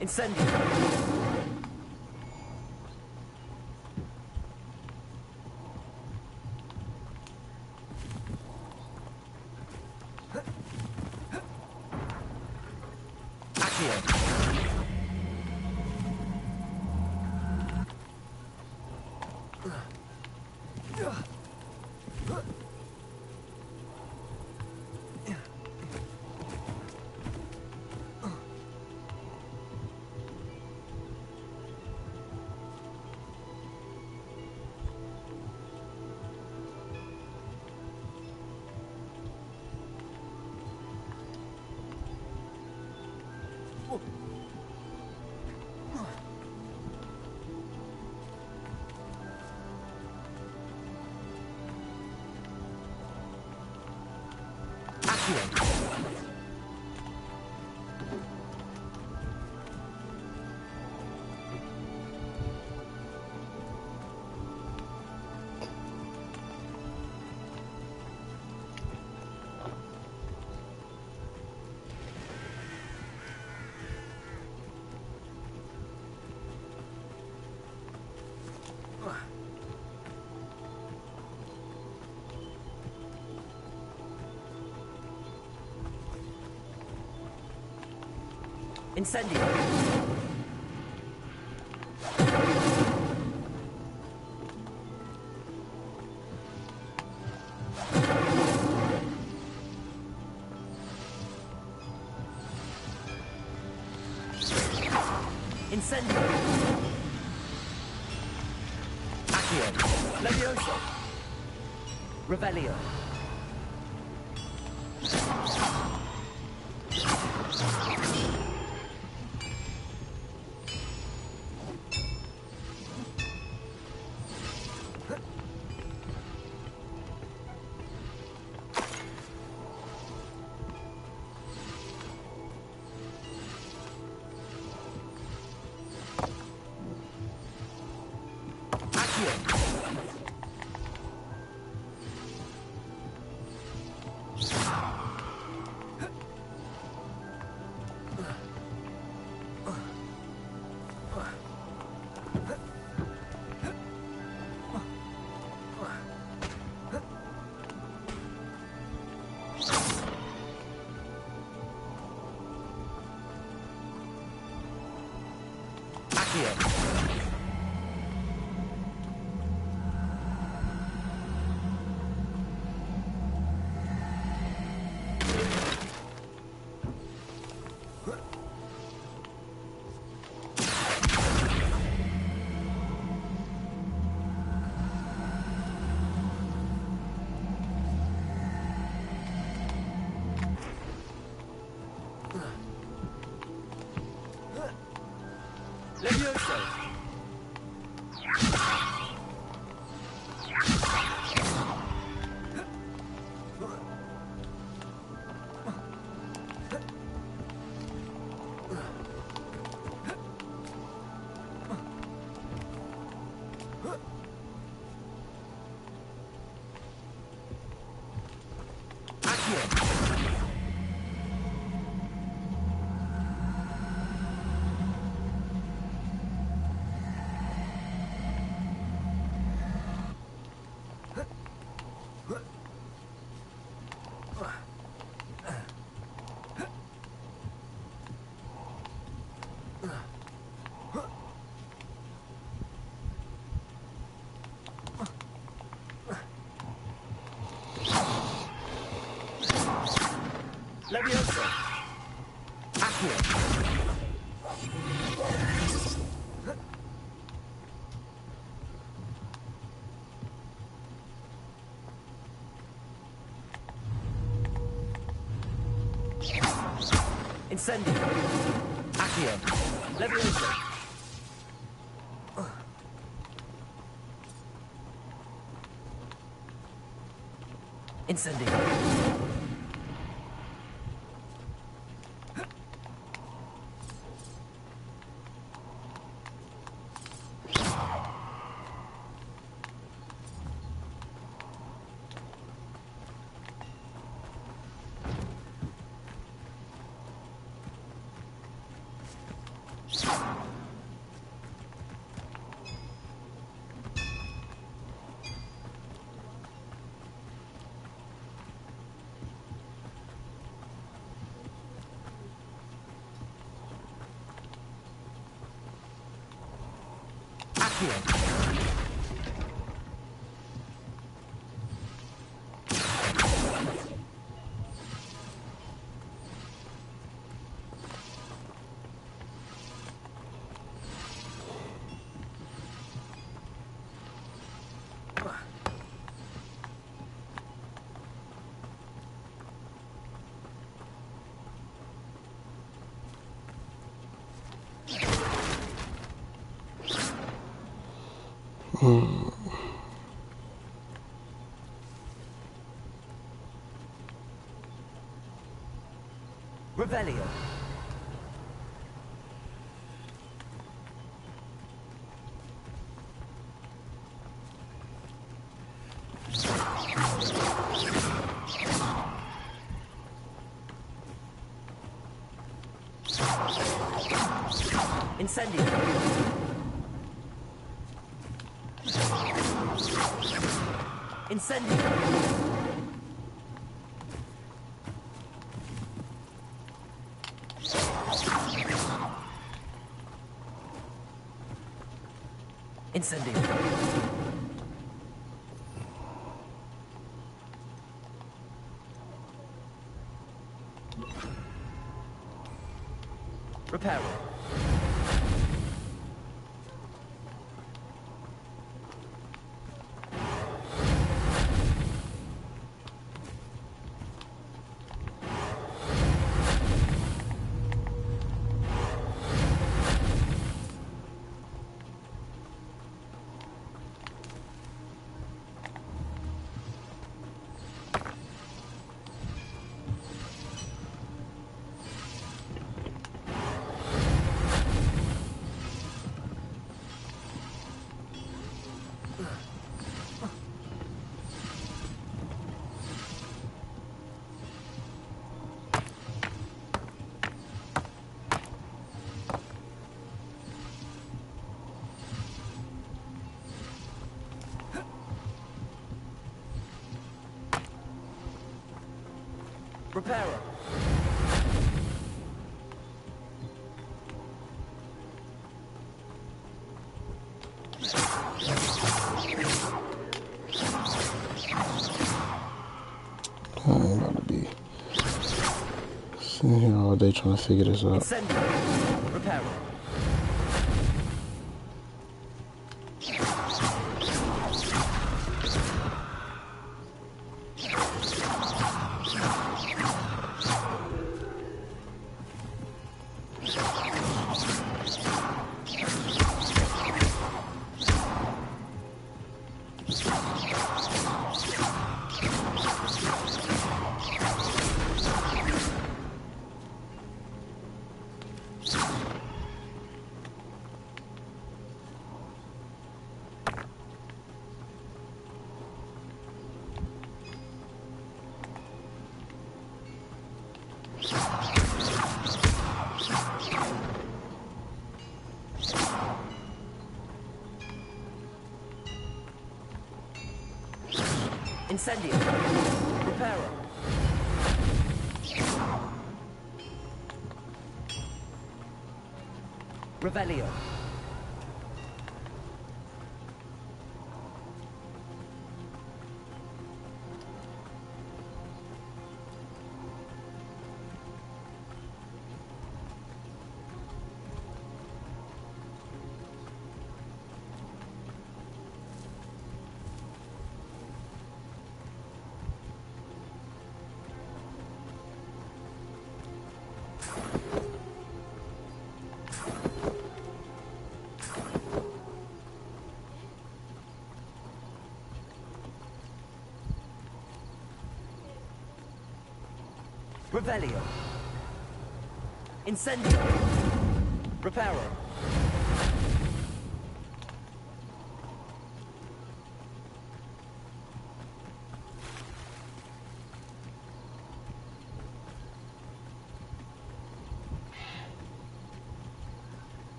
Incendio. Incendio. Incendio. Accio. Levioso. Revelio. Levioso. Incendio. Accio. Levioso. Incendio. Revelio. Incendio. Incendio. Incendio. Reparo. Reparo. I ain't about to be sitting here all day trying to figure this out. Incendio. Reparo. Incendio. Reparo. Revelio. Revelio. Incendio. Reparo.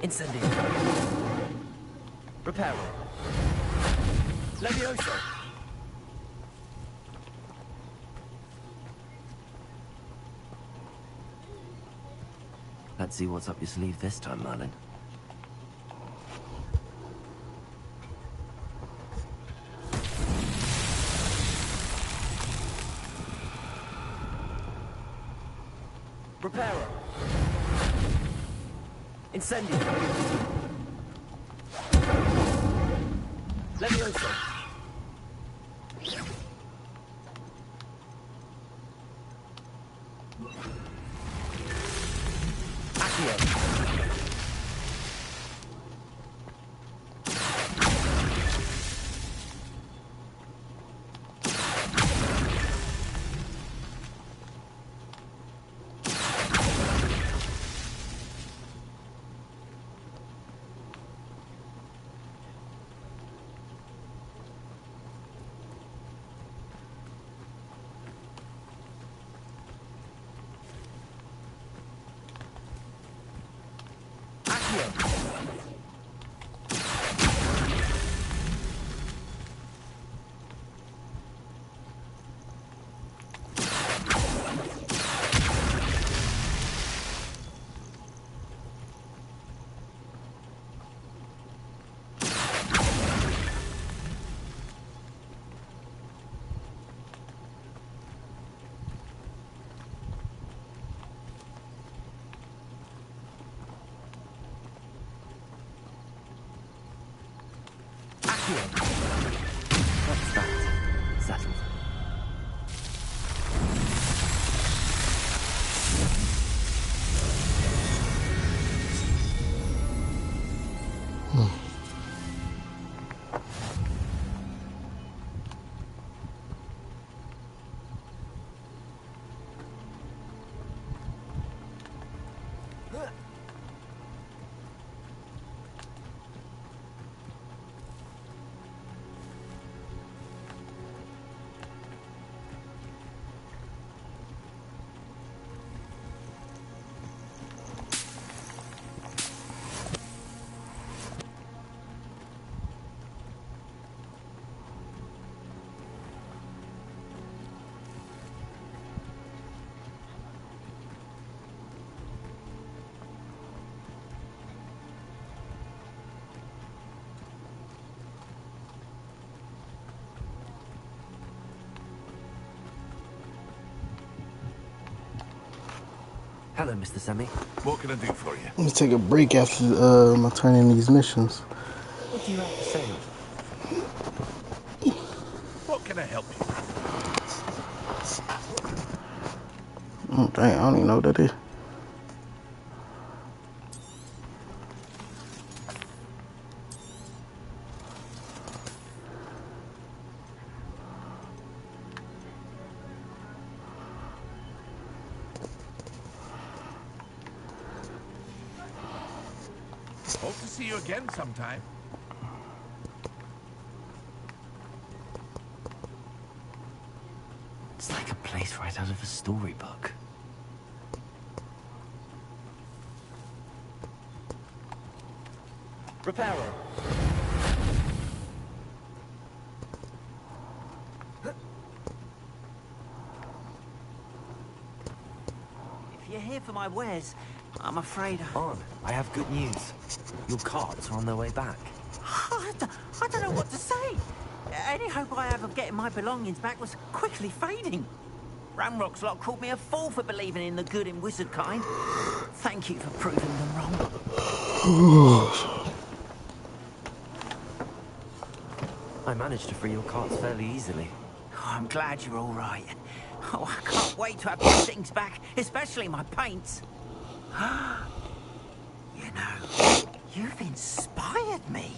Incendio. Reparo. Levioso. Let's see what's up your sleeve this time, Merlin. Reparo. Incendio. Levioso. Accio. That's that. Settled. Hello, Mr. Semi. What can I do for you? Let me take a break after my turn in these missions. What do you have to say? What can I help you? Oh, dang, I don't even know what that is. Hope to see you again sometime. It's like a place right out of a storybook. Reparo. If you're here for my wares, I'm afraid... On, I have good news. Your carts are on their way back. I don't know what to say. Any hope I have of getting my belongings back was quickly fading. Ramrock's lot called me a fool for believing in the good in wizard kind. Thank you for proving them wrong. I managed to free your carts fairly easily. Oh, I'm glad you're all right. Oh, I can't wait to have these things back, especially my paints. You know, you've inspired me.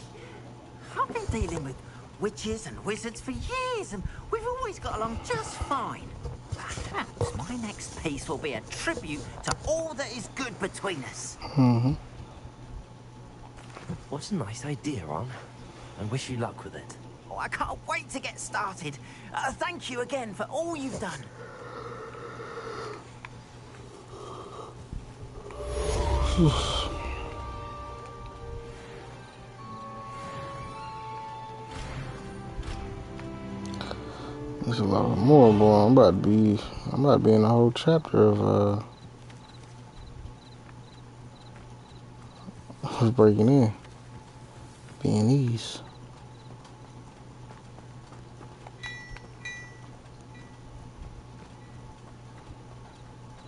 I've been dealing with witches and wizards for years, and we've always got along just fine. Perhaps my next piece will be a tribute to all that is good between us. Mm-hmm. What a nice idea, Ron. I wish you luck with it. Oh, I can't wait to get started. Thank you again for all you've done. There's a lot more, boy. I'm about to be in a whole chapter of breaking in. Being ease.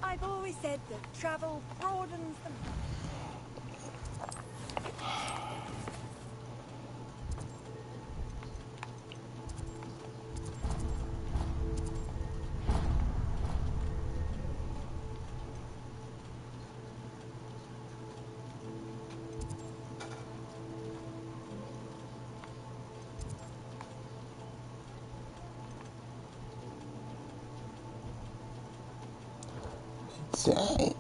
I've always said that travel broadens the... Dang.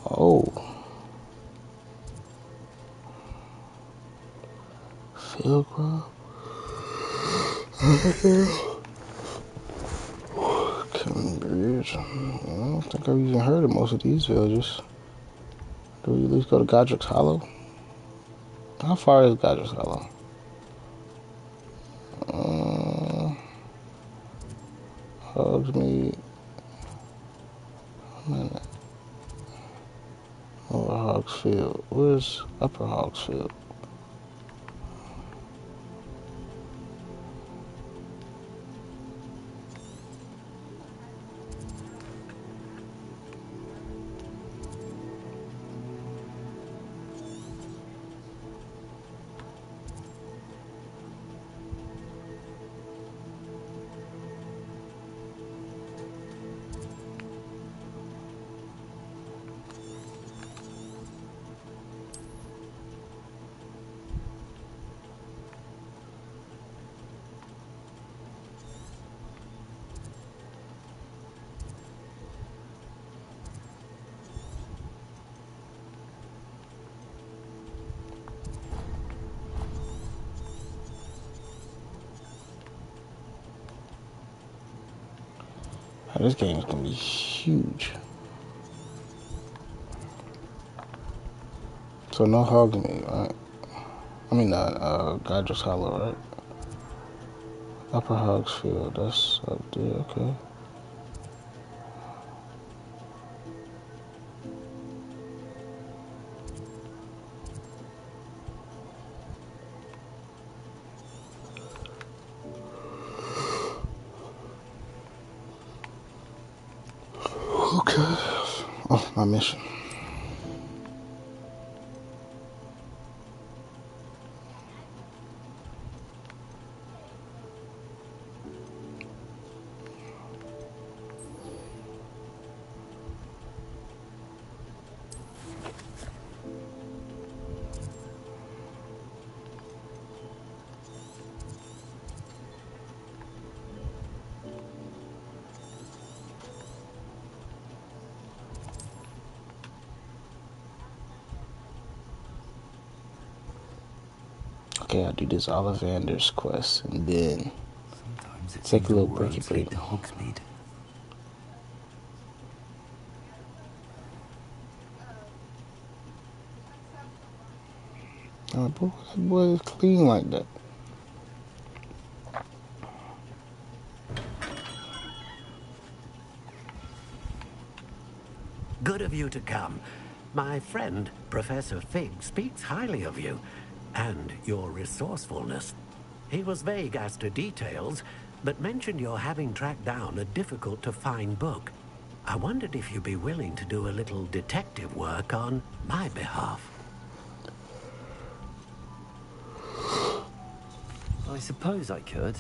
Oh. Field crop. Killing Bridge. I don't think I've even heard of most of these villages. Do we at least go to Godric's Hollow? How far is Godric's Hollow? Hogsmeade. Lower Hogsfield. Where's Upper Hogsfield? This game is gonna be huge. So no Hogsmeade, right? I mean, Godric's Hollow, right? Upper Hogsfield, that's up there, okay. Okay. Oh, my mission. Okay, I'll do this Ollivander's quest and then take a little break. To Hogsmeade. Oh, boy, that boy is clean like that. Good of you to come. My friend, Professor Fig, speaks highly of you and your resourcefulness. He was vague as to details, but mentioned your having tracked down a difficult-to-find book. I wondered if you'd be willing to do a little detective work on my behalf. I suppose I could.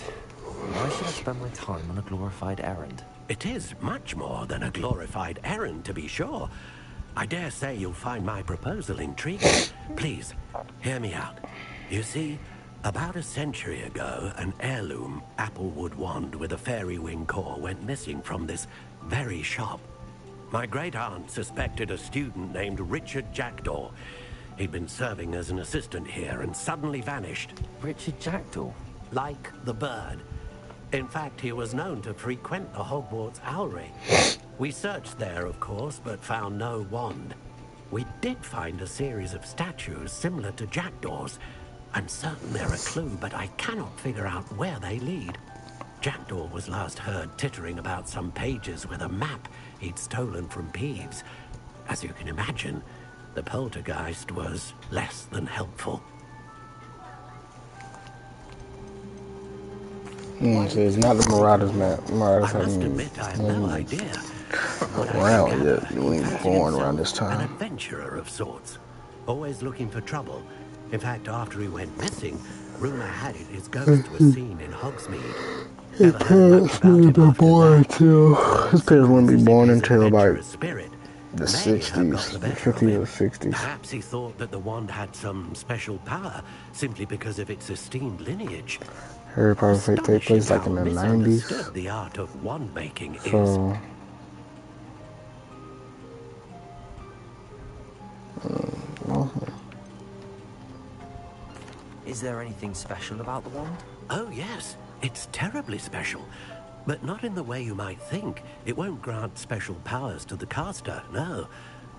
Why should I spend my time on a glorified errand? It is much more than a glorified errand, to be sure. I dare say you'll find my proposal intriguing. Please, hear me out. You see, about a century ago, an heirloom applewood wand with a fairy wing core went missing from this very shop. My great-aunt suspected a student named Richard Jackdaw. He'd been serving as an assistant here and suddenly vanished. Richard Jackdaw? Like the bird. In fact, he was known to frequent the Hogwarts Owlery. We searched there, of course, but found no wand. We did find a series of statues similar to Jackdaw's. I'm certain they're a clue, but I cannot figure out where they lead. Jackdaw was last heard tittering about some pages with a map he'd stolen from Peeves. As you can imagine, the poltergeist was less than helpful. So it's not the Marauders map. Marauders I must haven't admit I have no idea. around yet. You ain't born around this An time. adventurer of sorts, always looking for trouble. In fact, after he went missing, rumor had it his ghost was seen in Hogsmeade. His parents wouldn't be born until his parents wouldn't be born until about the 60s, the 50s or 60s. Perhaps he thought that the wand had some special power simply because of its esteemed lineage. Harry Potter take place like in the 90s. The art of wand making So, Is there anything special about the wand? Oh, yes. It's terribly special. But not in the way you might think. It won't grant special powers to the caster, no.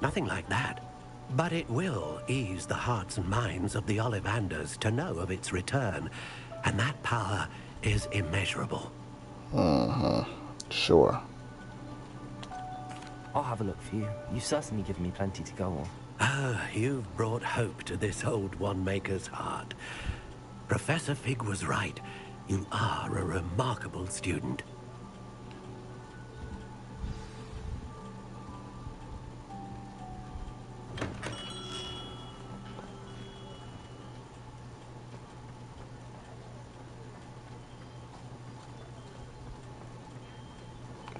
Nothing like that. But it will ease the hearts and minds of the Ollivanders to know of its return. And that power is immeasurable. Sure. I'll have a look for you. You've certainly given me plenty to go on. Ah, you've brought hope to this old wand-maker's heart. Professor Fig was right. You are a remarkable student.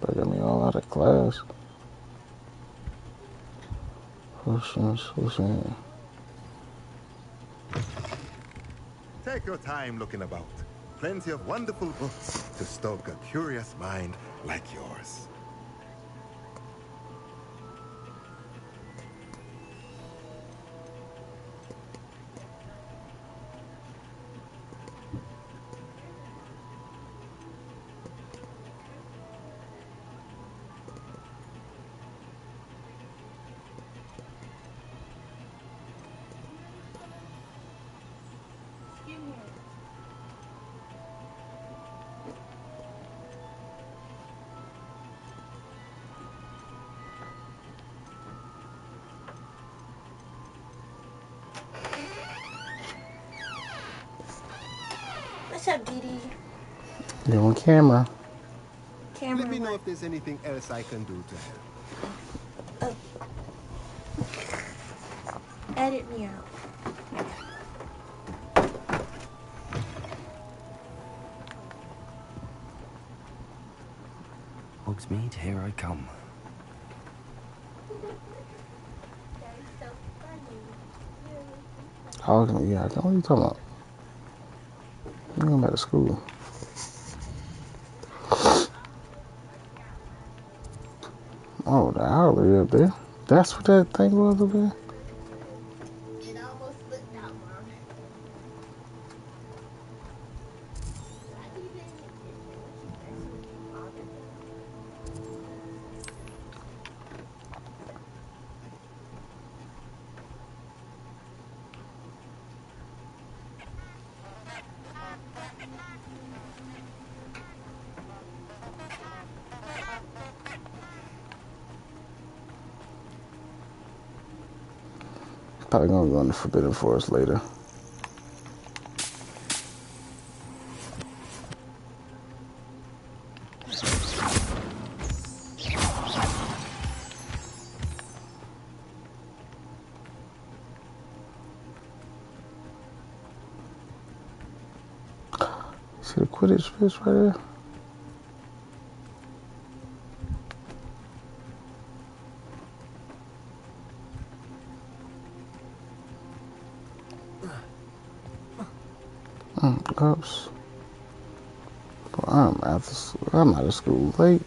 That got me all out of class. Who's in? Take your time looking about. Plenty of wonderful books to stoke a curious mind like yours. What's up, Dee Dee? You're on camera. Let me know if there's anything else I can do to help. Edit me out. Hogsmeade, here I come. Hogsmeade, yeah, what are you talking about? I'm going back to school. Oh, the Owlery up there. That's what that thing was up there? Probably gonna go in the Forbidden Forest later. See the Quidditch pitch right there? Oops. But I'm out of school late.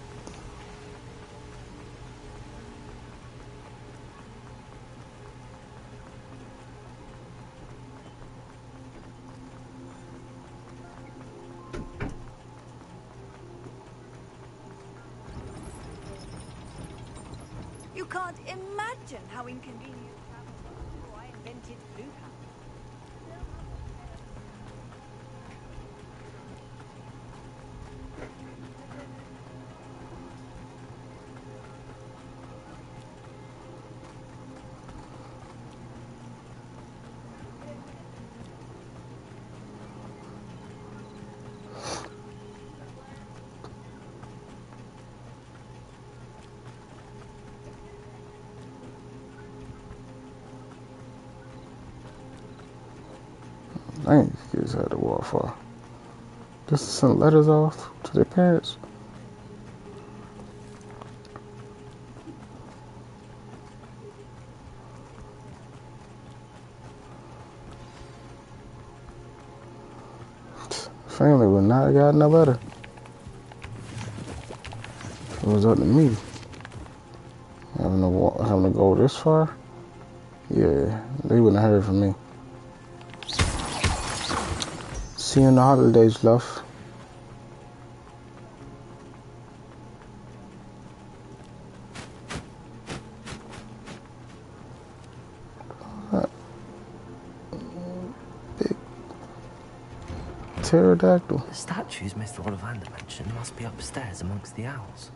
You can't imagine how inconvenient travel was before I invented blue hat. Dang, kids had to walk far. Just to send letters off to their parents. Family would not have gotten no better. It was up to me. Having to go this far? Yeah, they wouldn't have heard from me. See you in the holidays, love. Big pterodactyl. The statues Mr. Ollivander mentioned must be upstairs amongst the owls.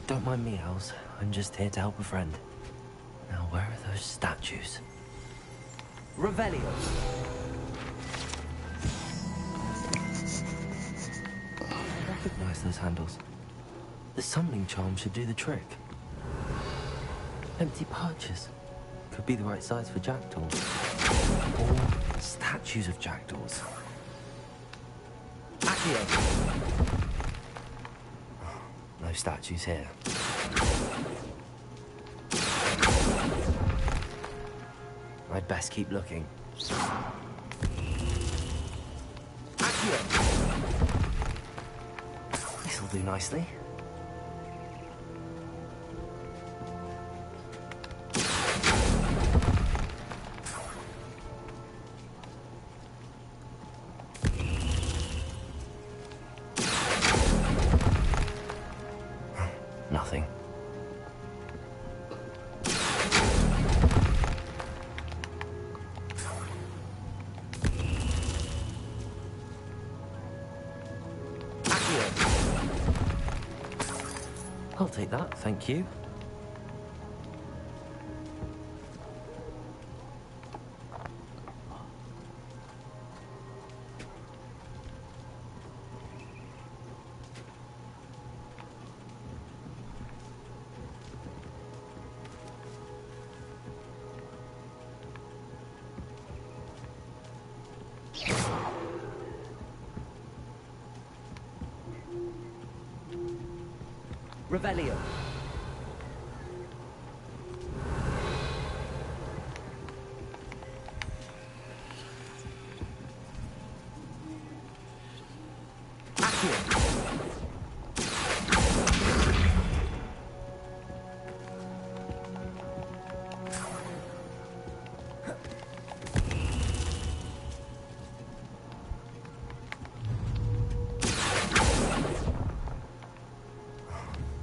Don't mind me, owls. I'm just here to help a friend. Now, where are those statues? Revelio! I recognize those handles. The summoning charm should do the trick. Empty perches. Could be the right size for jackdaws. Or statues of jackdaws. Accio! No statues here. I'd best keep looking. Accio! This'll do nicely. Nothing. I'll take that, thank you. Revelio.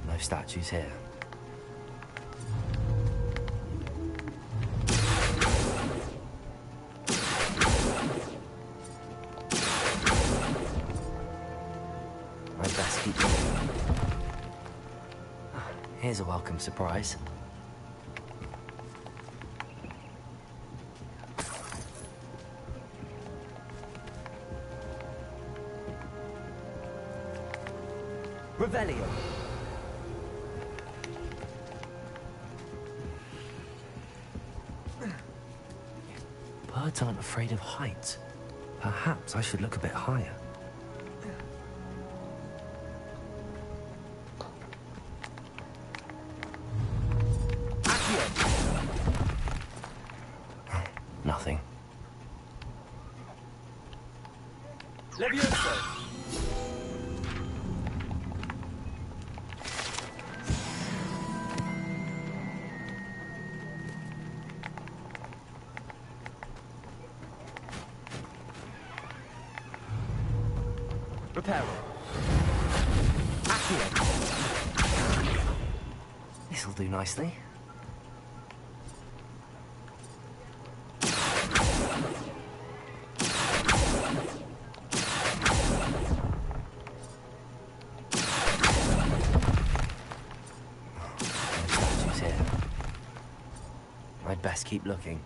No statues here. I'd best keep looking. Here's a welcome surprise. Revelio. Birds aren't afraid of heights. Perhaps I should look a bit higher. Nothing. Levioso! Reparo. Accio. This'll do nicely. I'd best keep looking.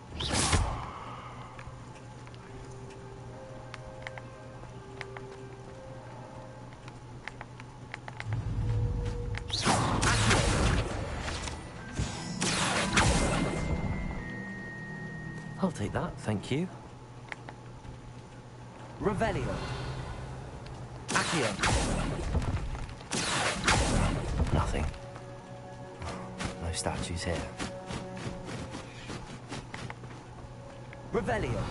I'll take that, thank you. Revelio. Accio. Nothing. No statues here. Revelio.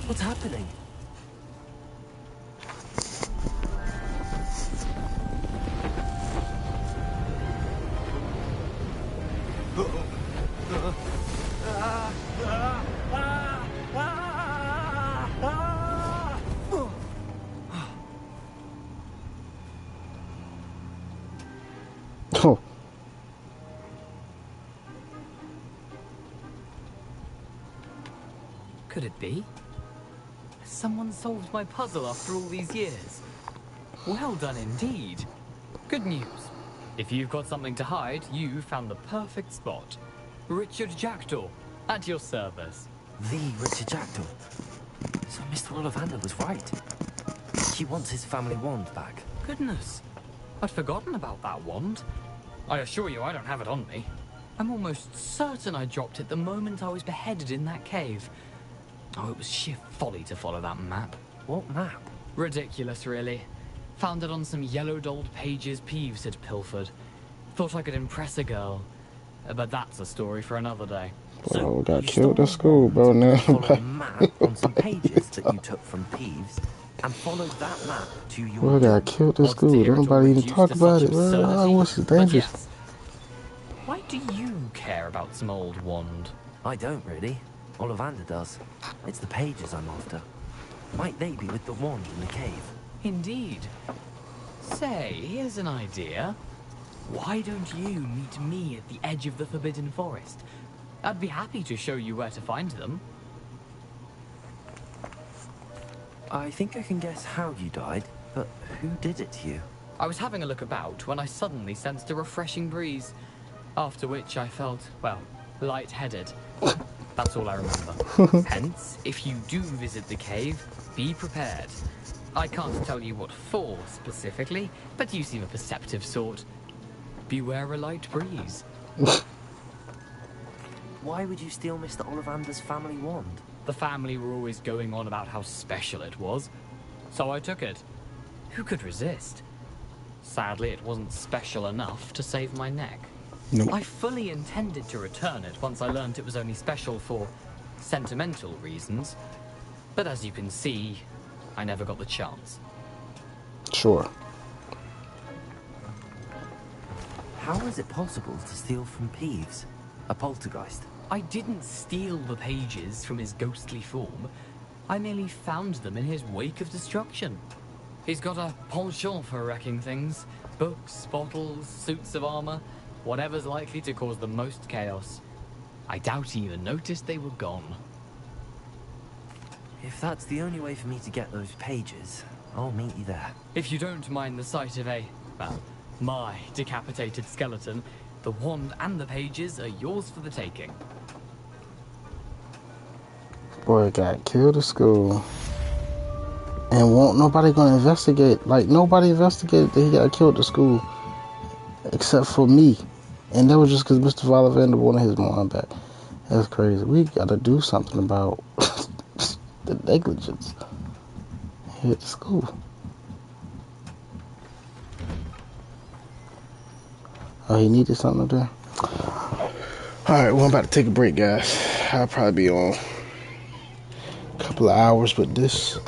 What's happening? Oh. Could it be? Someone solved my puzzle after all these years. Well done indeed. Good news. If you've got something to hide, you found the perfect spot. Richard Jackdaw, at your service. The Richard Jackdaw. So Mr. Ollivander was right. He wants his family wand back. Goodness. I'd forgotten about that wand. I assure you I don't have it on me. I'm almost certain I dropped it the moment I was beheaded in that cave. Oh, it was sheer folly to follow that map. What map? Ridiculous, really. Found it on some yellowed old pages Peeves had pilfered. Thought I could impress a girl. But that's a story for another day. Bro, got killed at school, bro. Now Follow a map on some pages that you took from Peeves, and followed that map to your... Bro, got killed at school. Nobody even talk about it, bro. Hogwarts is dangerous. Yes. Why do you care about some old wand? I don't, really. Ollivander does. It's the pages I'm after. Might they be with the wand in the cave? Indeed. Say, here's an idea. Why don't you meet me at the edge of the Forbidden Forest? I'd be happy to show you where to find them. I think I can guess how you died, but who did it to you? I was having a look about when I suddenly sensed a refreshing breeze. After which I felt, well, lightheaded. That's all I remember. Hence, if you do visit the cave, be prepared. I can't tell you what for specifically, but you seem a perceptive sort. Beware a light breeze. Why would you steal Mr. Ollivander's family wand? The family were always going on about how special it was, so I took it. Who could resist? Sadly, it wasn't special enough to save my neck. Nope. I fully intended to return it once I learned it was only special for sentimental reasons, but as you can see, I never got the chance. Sure. How is it possible to steal from Peeves? A poltergeist? I didn't steal the pages from his ghostly form. I merely found them in his wake of destruction. He's got a penchant for wrecking things. Books, bottles, suits of armor, whatever's likely to cause the most chaos. I doubt he even noticed they were gone. If that's the only way for me to get those pages, I'll meet you there. If you don't mind the sight of a, well, my decapitated skeleton, the wand and the pages are yours for the taking. Boy got killed at school. And won't nobody gonna investigate. Like, nobody investigated that he got killed at school. Except for me. And that was just because Mr. Vollivander wanted his mom back. That's crazy. We gotta do something about the negligence here at the school. Oh, he needed something up there? Alright, well, I'm about to take a break, guys. I'll probably be on a couple of hours, but this